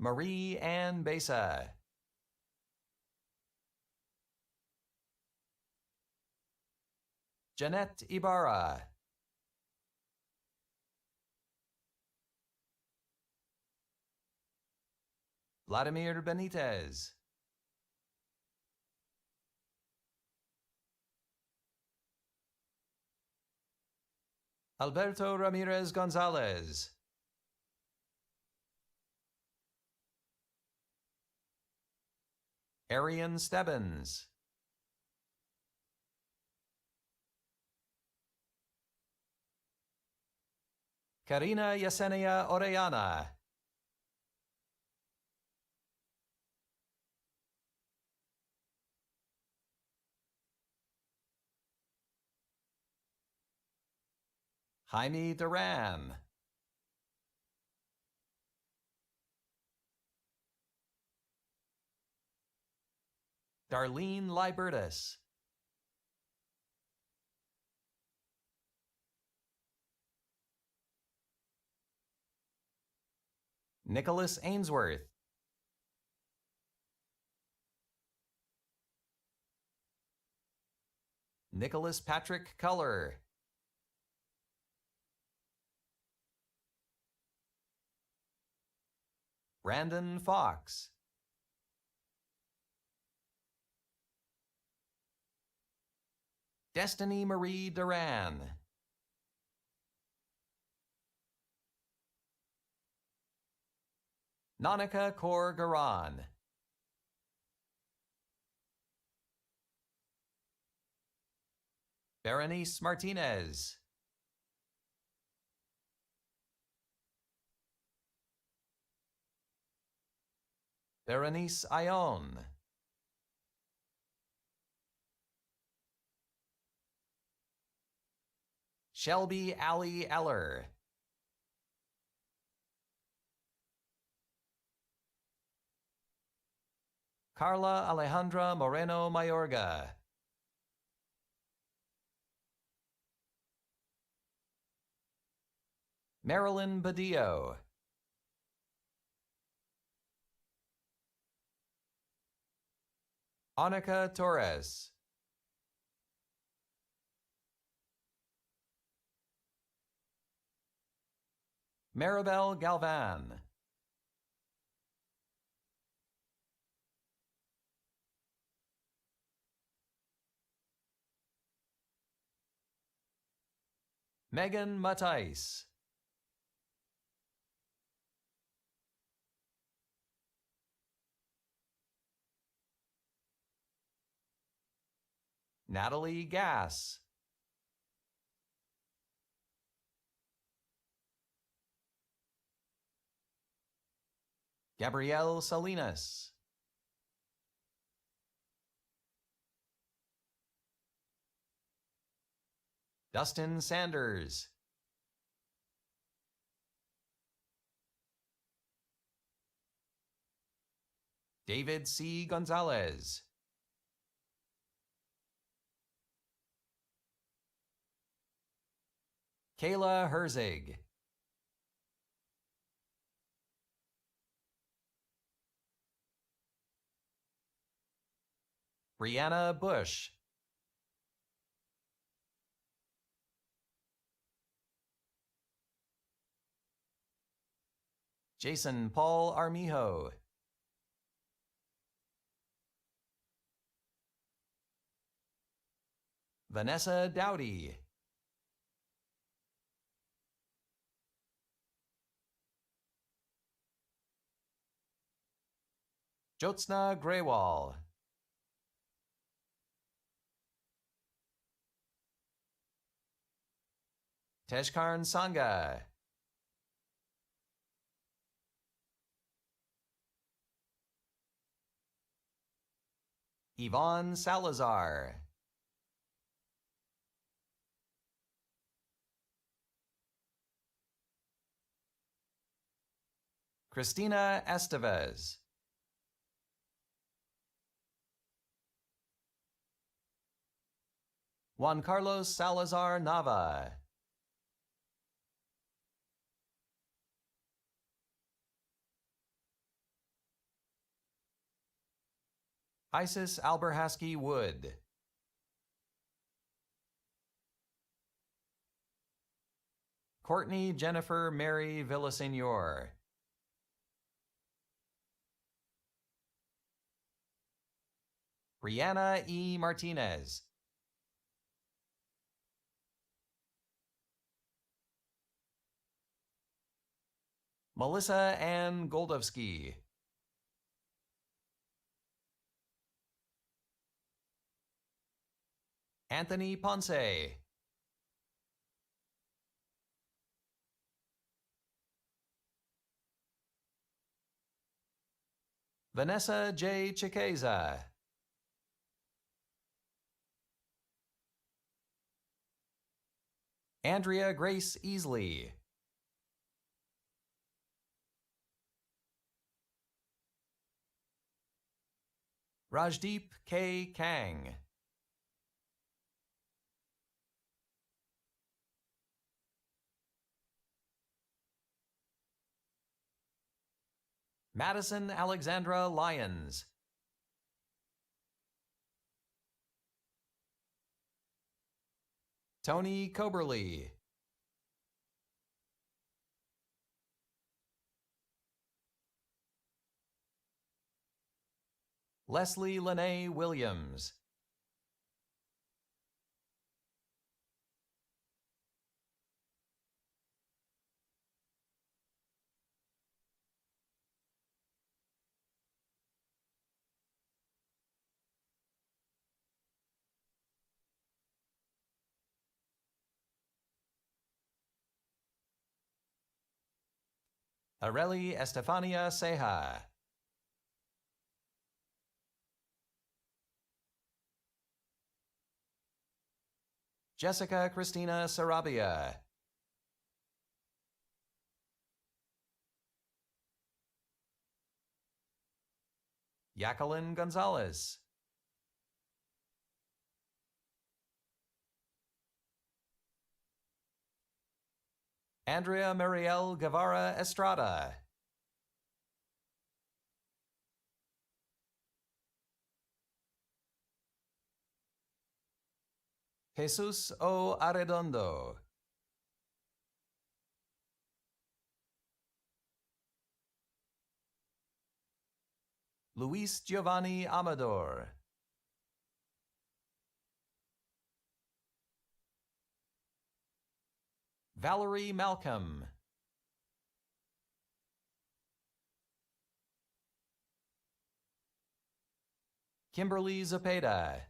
Marie Ann Besa. Jeanette Ibarra. Vladimir Benitez. Alberto Ramirez Gonzalez. Arian Stebbins. Karina Yesenia Orellana. Jaime Duran. Darlene Libertus. Nicholas Ainsworth. Nicholas Patrick Culler. Brandon Fox. Destiny Marie Duran. Nanika Kaur Garan. Berenice Martinez. Berenice Ione. Shelby Ali Eller. Carla Alejandra Moreno Mayorga. Marilyn Badillo. Annika Torres. Maribel Galvan. Megan Matthijs. Natalie Gass. Gabrielle Salinas. Dustin Sanders. David C. Gonzalez. Kayla Herzig. Brianna Bush. Jason Paul Armijo. Vanessa Dowdy. Jyotsna Graywall. Tejkarn Sangha. Yvonne Salazar. Christina Estevez. Juan Carlos Salazar Nava. Isis Alberhaski Wood. Courtney Jennifer Mary Villasenor. Brianna E. Martinez. Melissa Ann Goldovsky. Anthony Ponce. Vanessa J. Chikaeza. Andrea Grace Easley. Rajdeep K. Kang. Madison Alexandra Lyons. Tony Coberly. Leslie Lene Williams. Areli Estefania Ceja. Jessica Christina Sarabia. Jacqueline Gonzalez. Andrea Mariel Guevara Estrada. Jesus O. Arredondo. Luis Giovanni Amador. Valerie Malcolm. Kimberly Zepeda.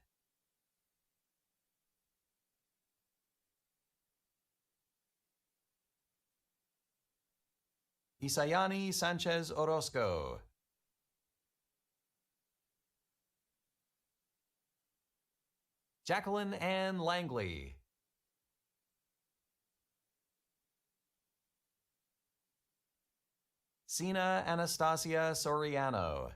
Isayani Sanchez Orozco. Jacqueline Ann Langley. Sina Anastasia Soriano.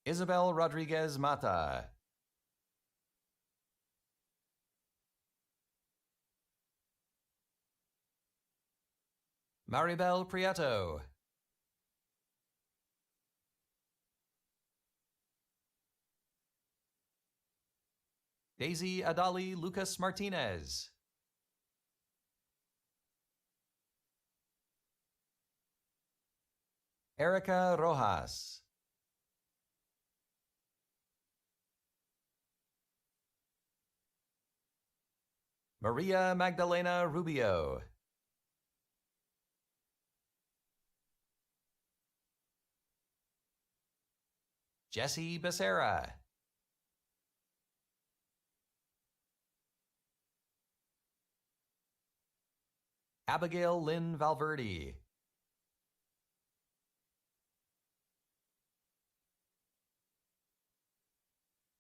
Isabel Rodriguez Mata. Maribel Prieto. Daisy Adali Lucas Martinez. Erica Rojas. Maria Magdalena Rubio. Jesse Becerra. Abigail Lynn Valverde.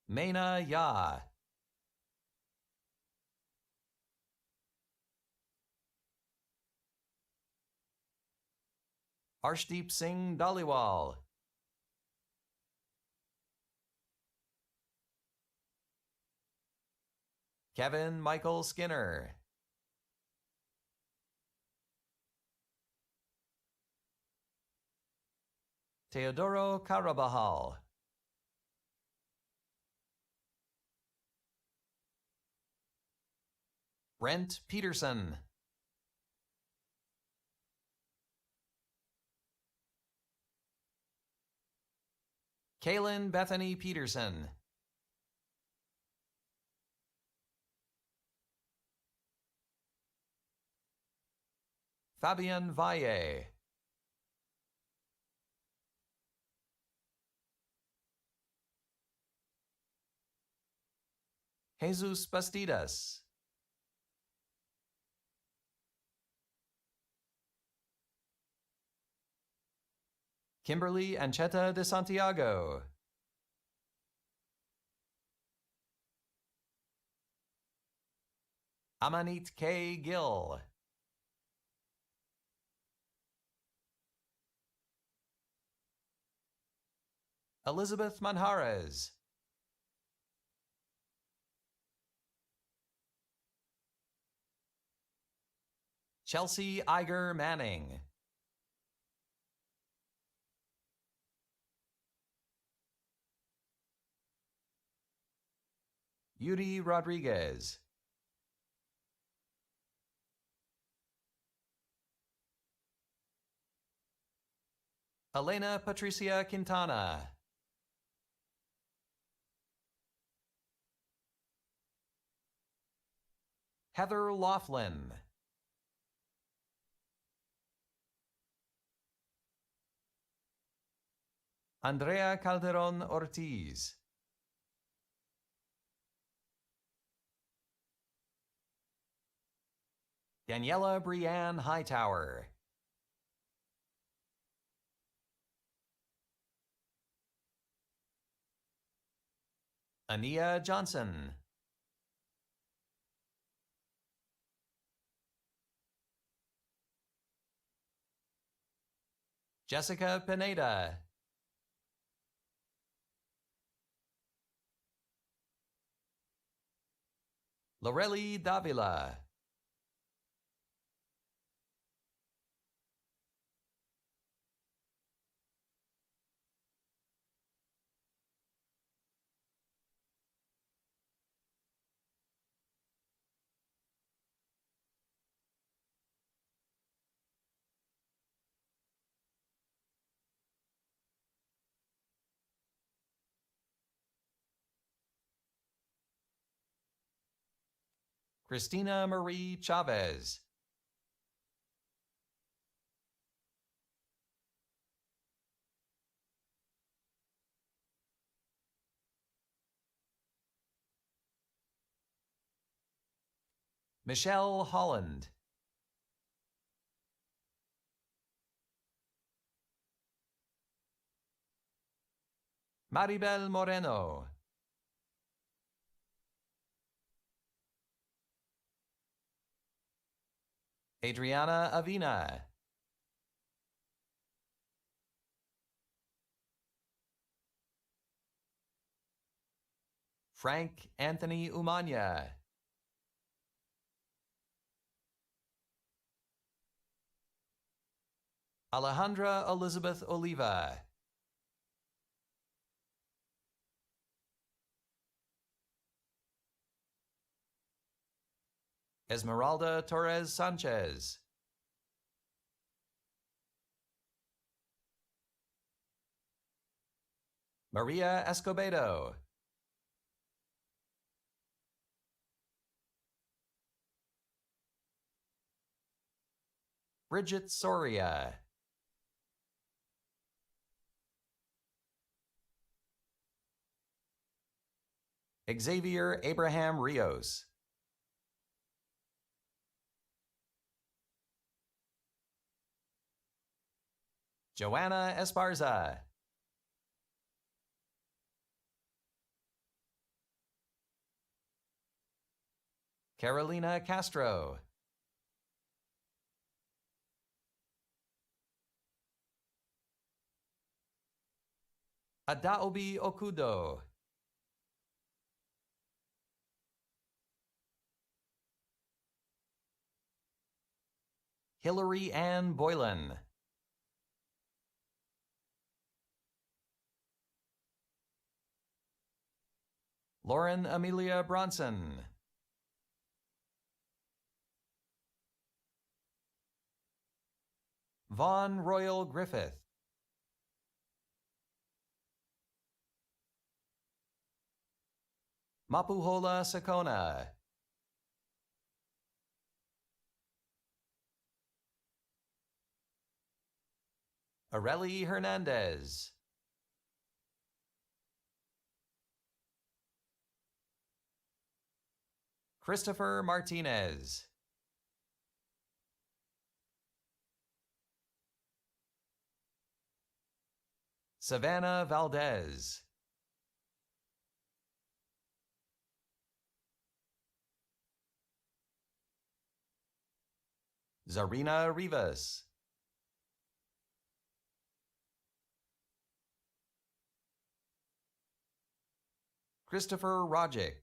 Mena Ya. Arshdeep Singh Dhaliwal. Kevin Michael Skinner. Teodoro Carabajal. Brent Peterson. Kaylin Bethany Peterson. Fabian Valle. Jesus Bastidas. Kimberly Ancheta de Santiago. Amanit K. Gill. Elizabeth Manjarez. Chelsea Iger Manning. Yuri Rodriguez. Elena Patricia Quintana. Heather Laughlin. Andrea Calderon Ortiz. Daniela Brianne Hightower. Ania Johnson. Jessica Pineda. Lorelli Davila. Christina Marie Chavez. Michelle Holland. Maribel Moreno. Adriana Avina. Frank Anthony Umanya. Alejandra Elizabeth Oliva. Esmeralda Torres Sanchez. Maria Escobedo. Bridget Soria. Xavier Abraham Rios. Joanna Esparza. Carolina Castro. Adaobi Okudo. Hillary Ann Boylan. Lauren Amelia Bronson. Vaughn Royal Griffith. Mapuhola Sakona. Areli Hernandez. Christopher Martinez. Savannah Valdez. Zarina Rivas. Christopher Rogic.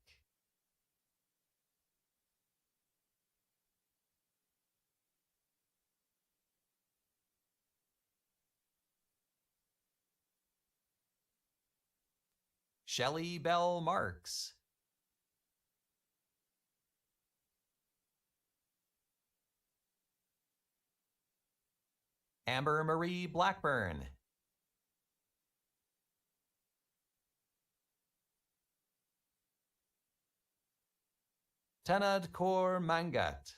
Shelley Bell Marks. Amber Marie Blackburn. Tanad Kaur Mangat.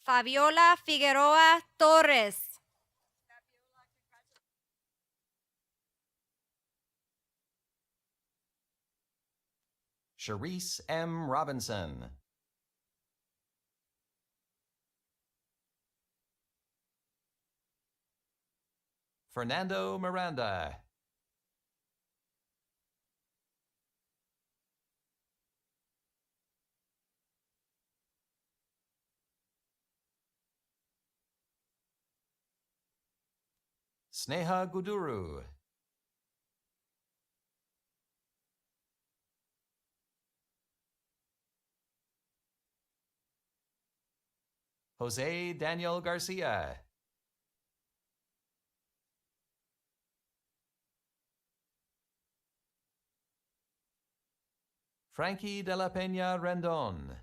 Fabiola Figueroa Torres. Sharice M. Robinson. Fernando Miranda. Sneha Guduru. Jose Daniel Garcia. Frankie de la Peña Rendon.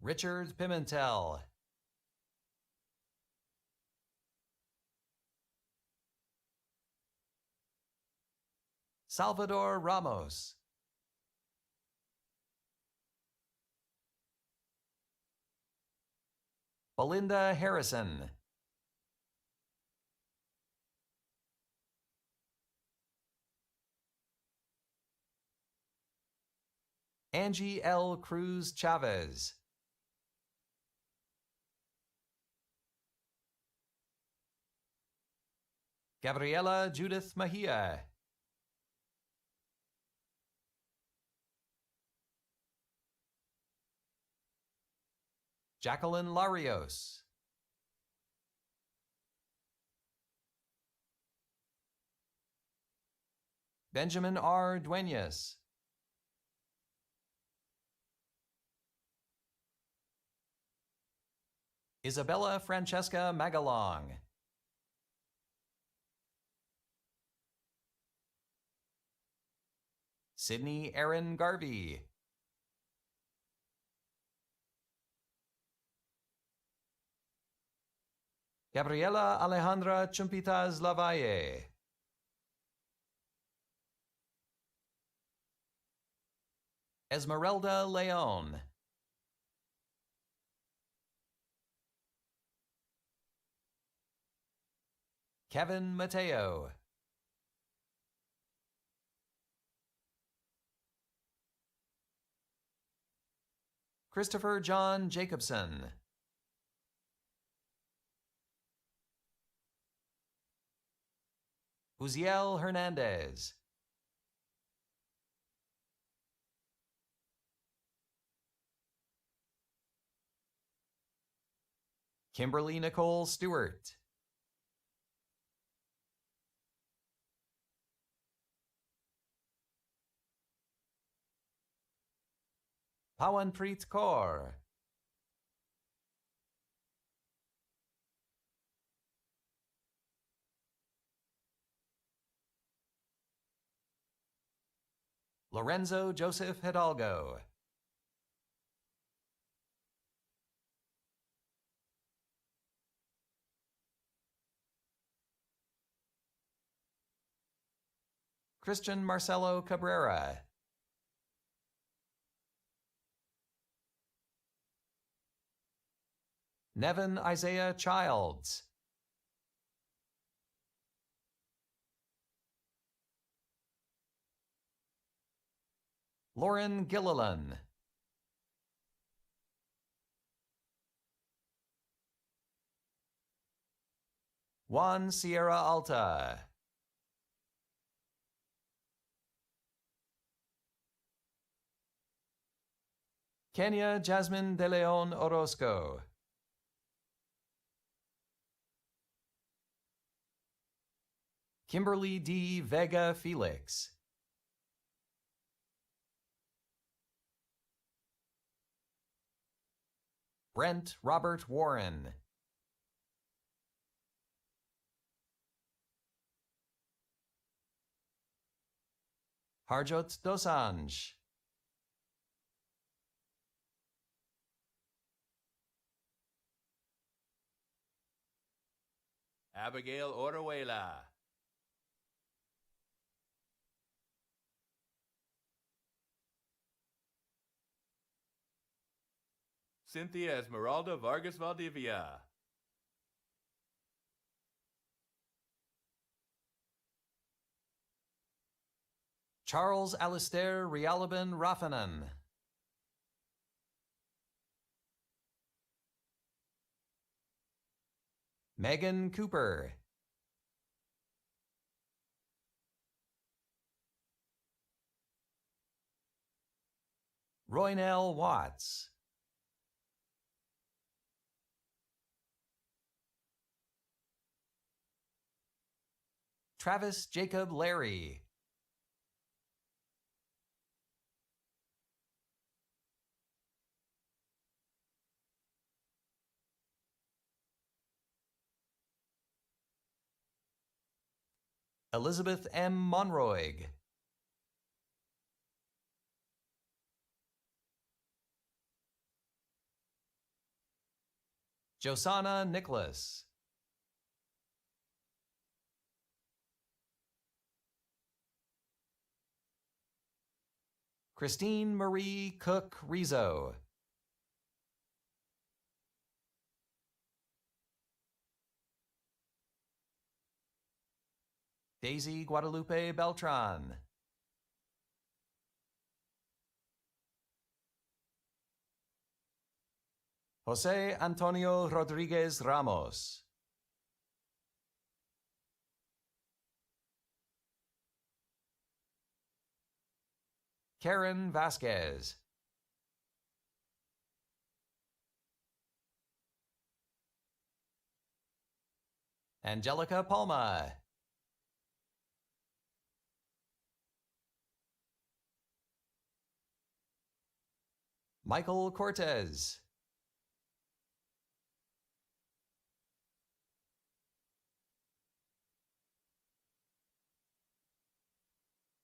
Richard Pimentel. Salvador Ramos. Belinda Harrison. Angie L. Cruz Chavez. Gabriela Judith Mejia. Jacqueline Larios. Benjamin R. Duenas. Isabella Francesca Magalong. Sydney Erin Garvey. Gabriela Alejandra Chumpitas Lavalle. Esmeralda Leon. Kevin Mateo. Christopher John Jacobson. Uziel Hernandez. Kimberly Nicole Stewart. Pawanpreet Kaur. Lorenzo Joseph Hidalgo. Christian Marcelo Cabrera. Nevin Isaiah Childs. Lauren Gilliland. Juan Sierra Alta. Kenya Jasmine de Leon Orozco. Kimberly D. Vega Felix. Brent Robert Warren. Harjot Dosanjh. Abigail Oruela. Cynthia Esmeralda Vargas Valdivia. Charles Alistair Rialabin Rafanan. Megan Cooper. Roynell Watts. Travis Jacob Larry. Elizabeth M. Monroig. Josanna Nicholas. Christine Marie Cook Rizzo. Daisy Guadalupe Beltran. Jose Antonio Rodriguez Ramos. Karen Vasquez. Angelica Palma. Michael Cortez.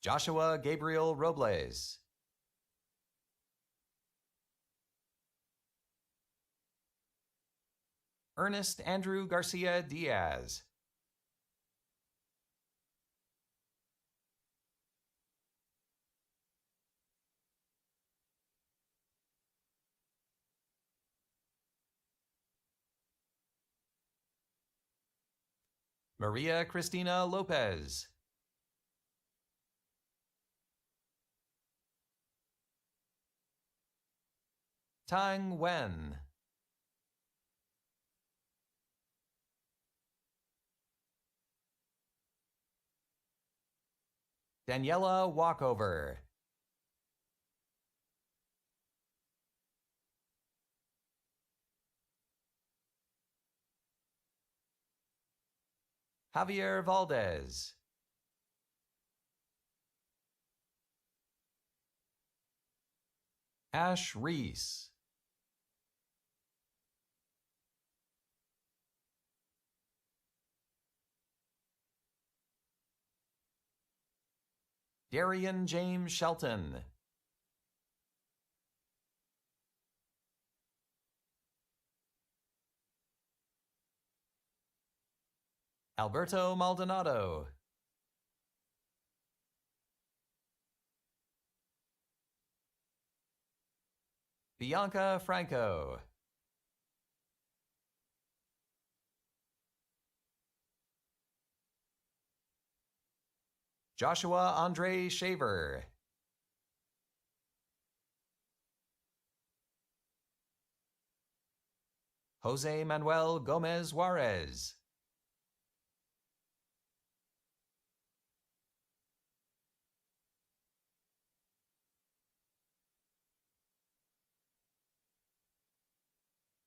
Joshua Gabriel Robles. Ernest Andrew Garcia Diaz. Maria Cristina Lopez. Tang Wen. Daniela Walkover. Javier Valdez. Ash Reese. Darian James Shelton. Alberto Maldonado. Bianca Franco. Joshua Andre Shaver. Jose Manuel Gomez Juarez.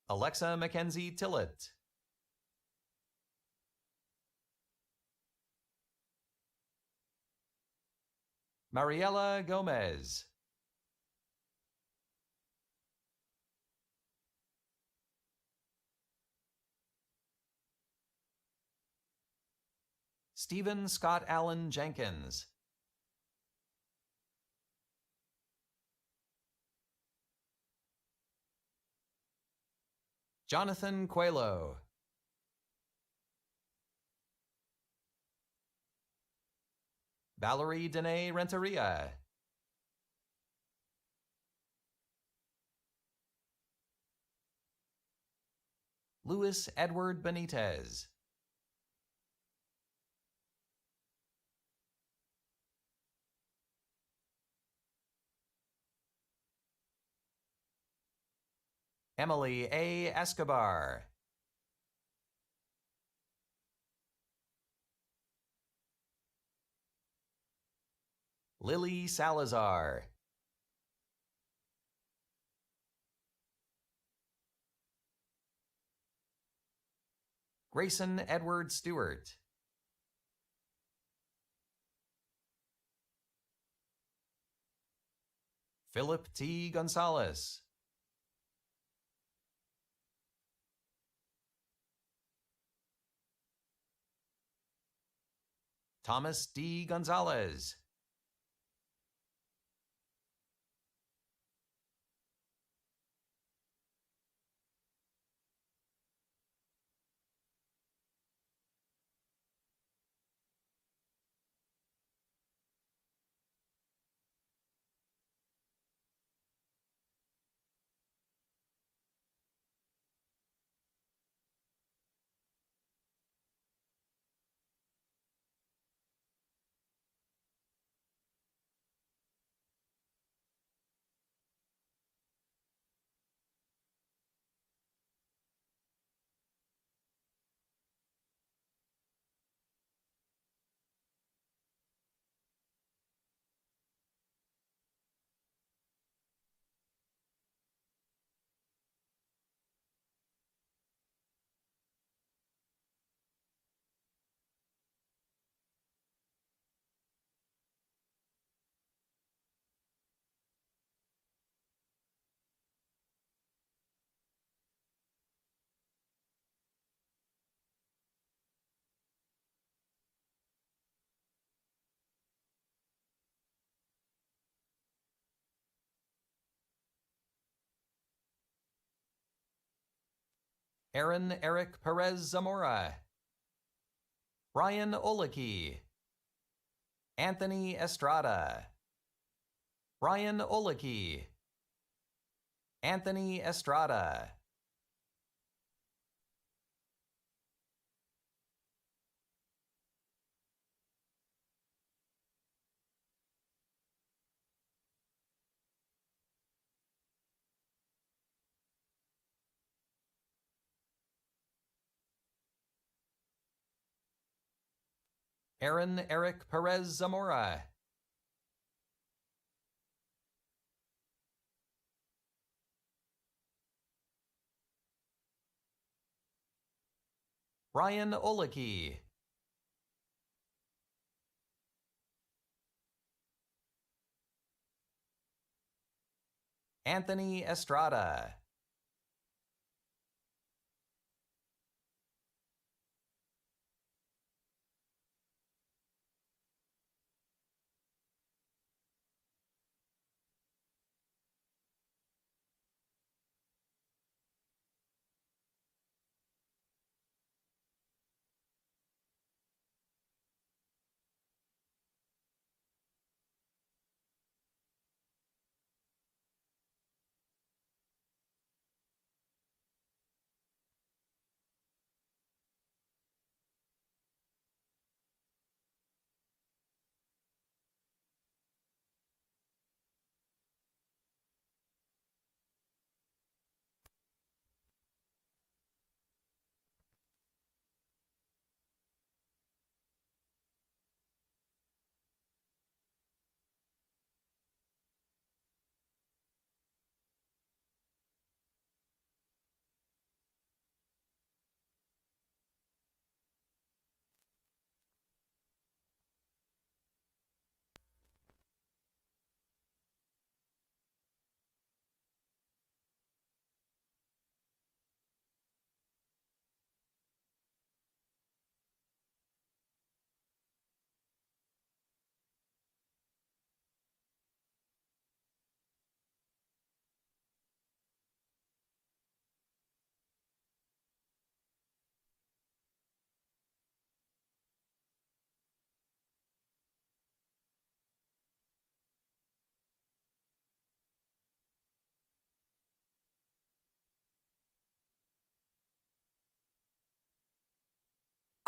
Alexa Mackenzie Tillett. Mariela Gomez. Stephen Scott Allen Jenkins. Jonathan Coelho. Valerie Dene Renteria. Luis Edward Benitez. Emily A. Escobar. Lily Salazar. Grayson Edward Stewart. Philip T. Gonzalez. Thomas D. Gonzalez. Aaron Eric Perez Zamora, Brian Olaki, Anthony Estrada, Brian Olaki, Anthony Estrada, Aaron Eric Perez Zamora, Brian Olaki, Anthony Estrada,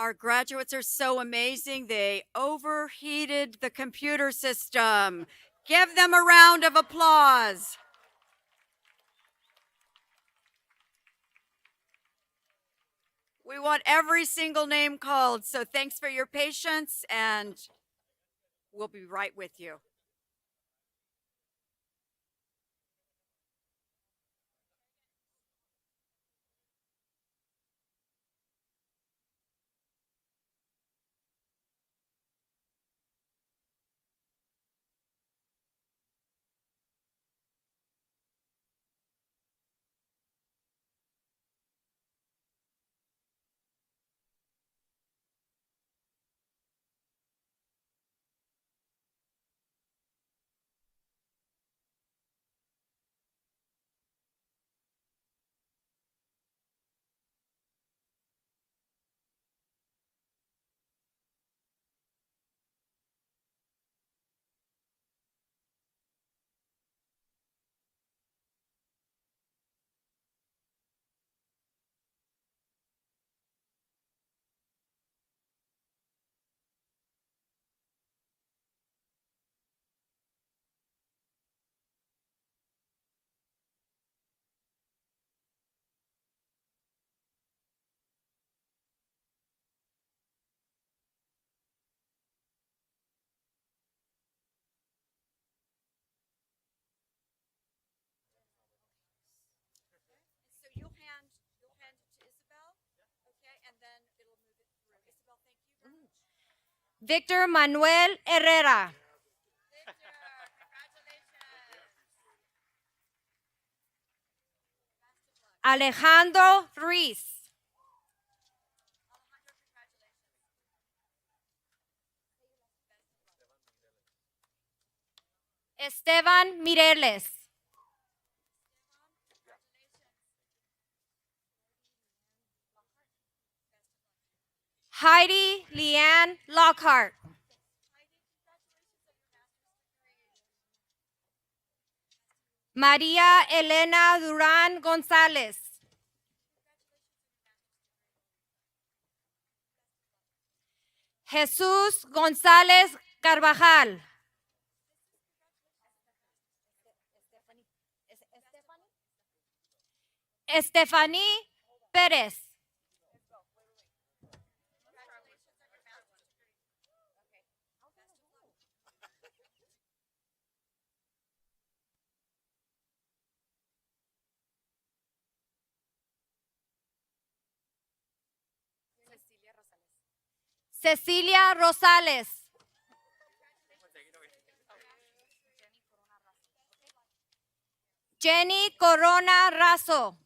Our graduates are so amazing. They overheated the computer system. Give them a round of applause. We want every single name called, so thanks for your patience, and we'll be right with you. So you'll hand it to Isabel, okay, and then it'll move it through. Isabel, thank you very much. Victor Manuel Herrera. Victor, congratulations. Alejandro Ruiz. Alejandro, congratulations. Esteban Mireles. Heidi Leanne Lockhart. María Elena Durán González. Jesús González Carvajal. Stephanie Pérez. Cecilia Rosales. Jenny Corona Razo.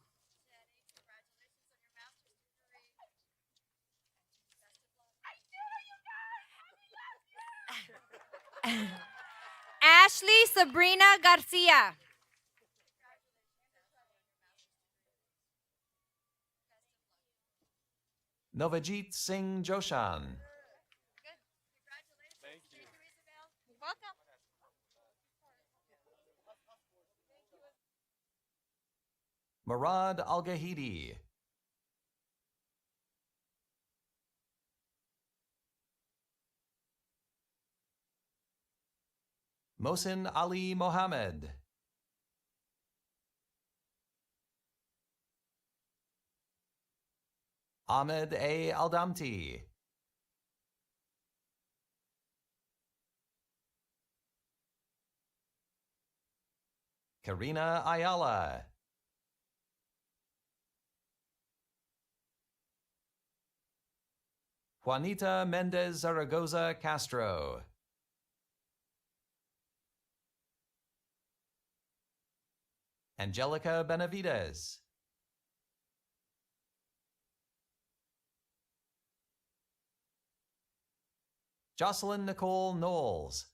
Ashley Sabrina Garcia. Novajit Singh Joshan. Welcome. Murad Al-Gahidi. Mohsin Ali Mohammed. Ahmed A. Aldamti. Karina Ayala. Juanita Mendez Zaragoza Castro. Angelica Benavides. Jocelyn Nicole Knowles.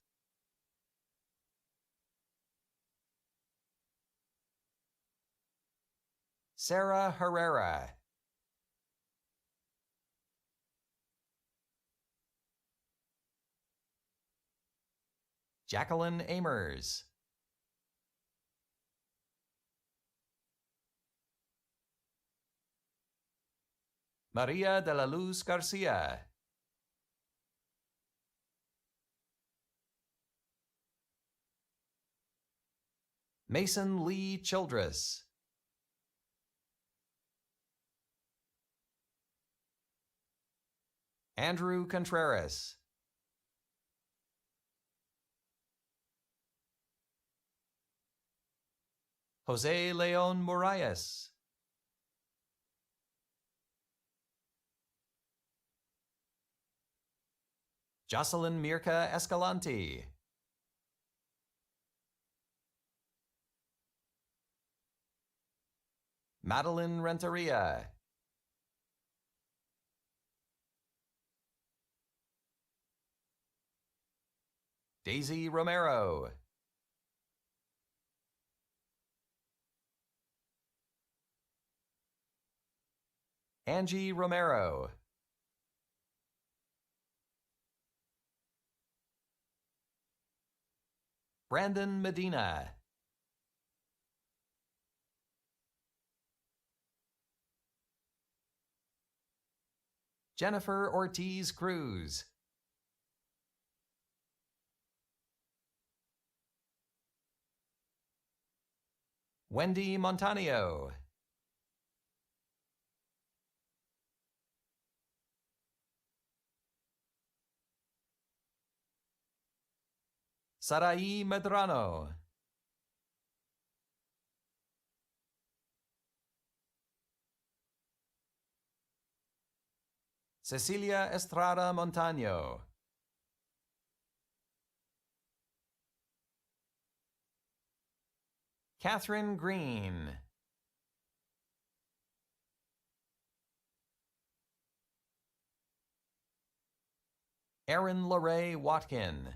Sarah Herrera. Jacqueline Amers. Maria de la Luz Garcia. Mason Lee Childress. Andrew Contreras. Jose Leon Moraes. Jocelyn Mirka Escalante. Madeleine Renteria. Daisy Romero. Angie Romero. Brandon Medina. Jennifer Ortiz Cruz. Wendy Montanio. Sarai Medrano. Cecilia Estrada Montaño. Catherine Green. Erin Lorraine Watkin.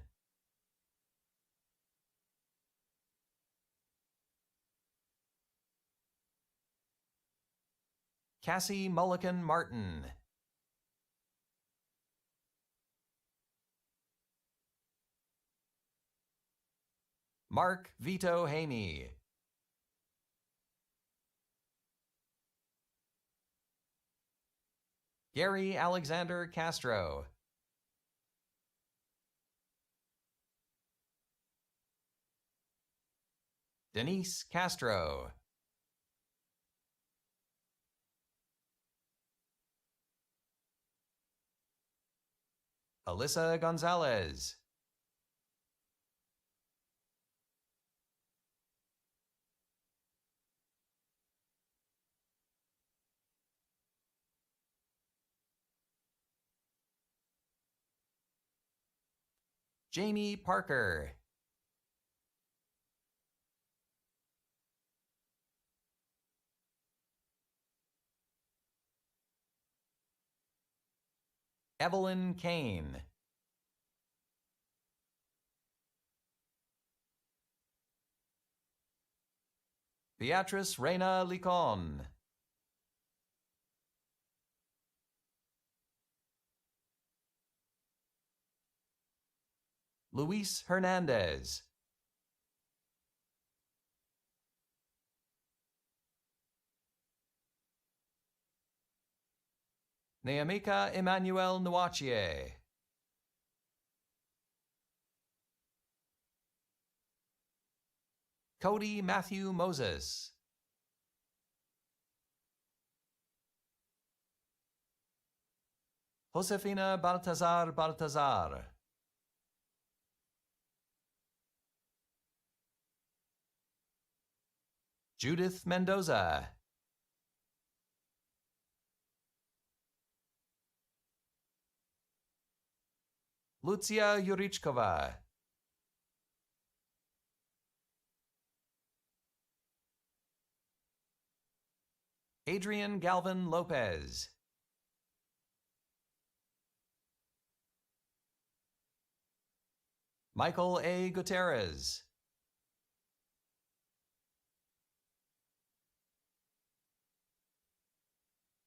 Cassie Mulligan Martin. Mark Vito Haney. Gary Alexander Castro. Denise Castro. Alyssa Gonzalez. Jamie Parker. Evelyn Kane. Beatrice Reina Licon. Luis Hernandez. Neamika Emmanuel Nwachie. Cody Matthew Moses. Josefina Baltazar. Judith Mendoza. Lucia Yurichkova. Adrian Galvin Lopez. Michael A. Gutierrez.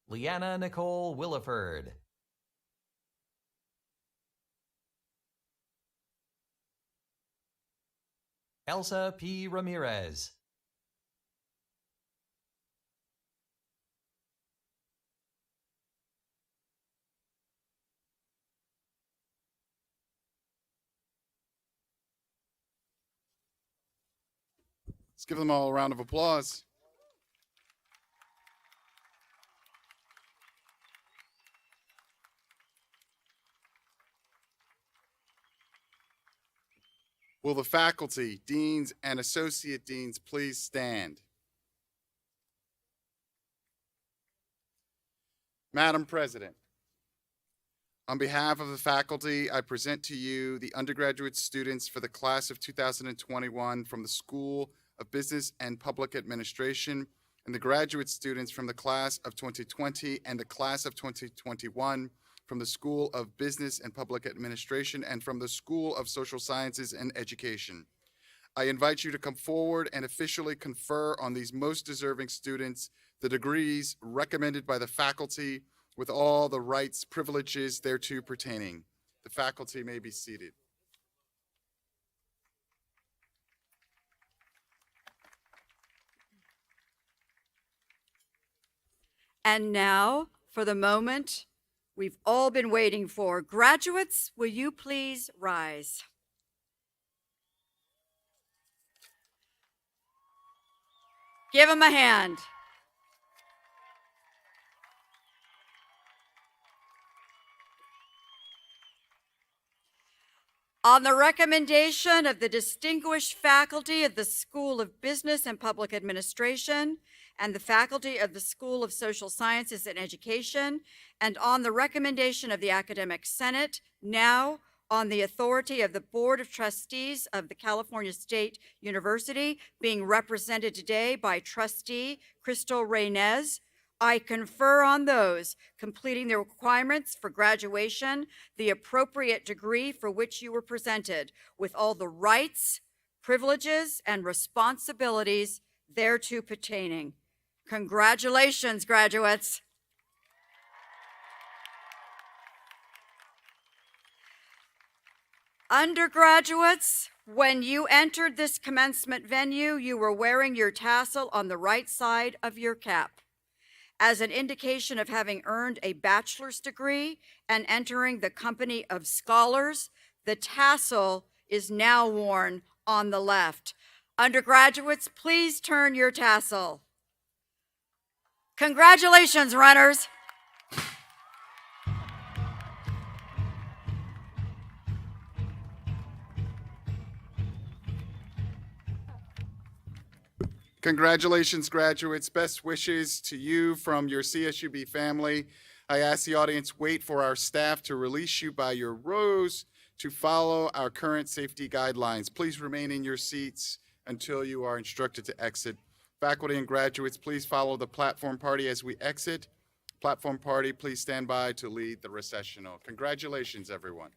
Leanna Nicole Williford. Elsa P. Ramirez. Let's give them all a round of applause. Will the faculty, deans, and associate deans please stand? Madam President, on behalf of the faculty, I present to you the undergraduate students for the class of 2021 from the School of Business and Public Administration, and the graduate students from the class of 2020 and the class of 2021 from the School of Business and Public Administration and from the School of Social Sciences and Education. I invite you to come forward and officially confer on these most deserving students the degrees recommended by the faculty with all the rights, privileges thereto pertaining. The faculty may be seated. And now, for the moment we've all been waiting for. Graduates, will you please rise? Give them a hand. On the recommendation of the distinguished faculty of the School of Business and Public Administration and the faculty of the School of Social Sciences and Education, and on the recommendation of the Academic Senate, now on the authority of the Board of Trustees of the California State University, being represented today by Trustee Crystal Reynez, I confer on those completing the requirements for graduation the appropriate degree for which you were presented, with all the rights, privileges, and responsibilities thereto pertaining. Congratulations, graduates. Undergraduates, When you entered this commencement venue, you were wearing your tassel on the right side of your cap as an indication of having earned a bachelor's degree and entering the company of scholars. The tassel is now worn on the left. Undergraduates, please turn your tassel. Congratulations, runners. Congratulations, graduates. Best wishes to you from your CSUB family. I ask the audience wait for our staff to release you by your rows to follow our current safety guidelines. Please remain in your seats until you are instructed to exit. Faculty and graduates, please follow the platform party as we exit. Platform party, please stand by to lead the recessional. Congratulations, everyone.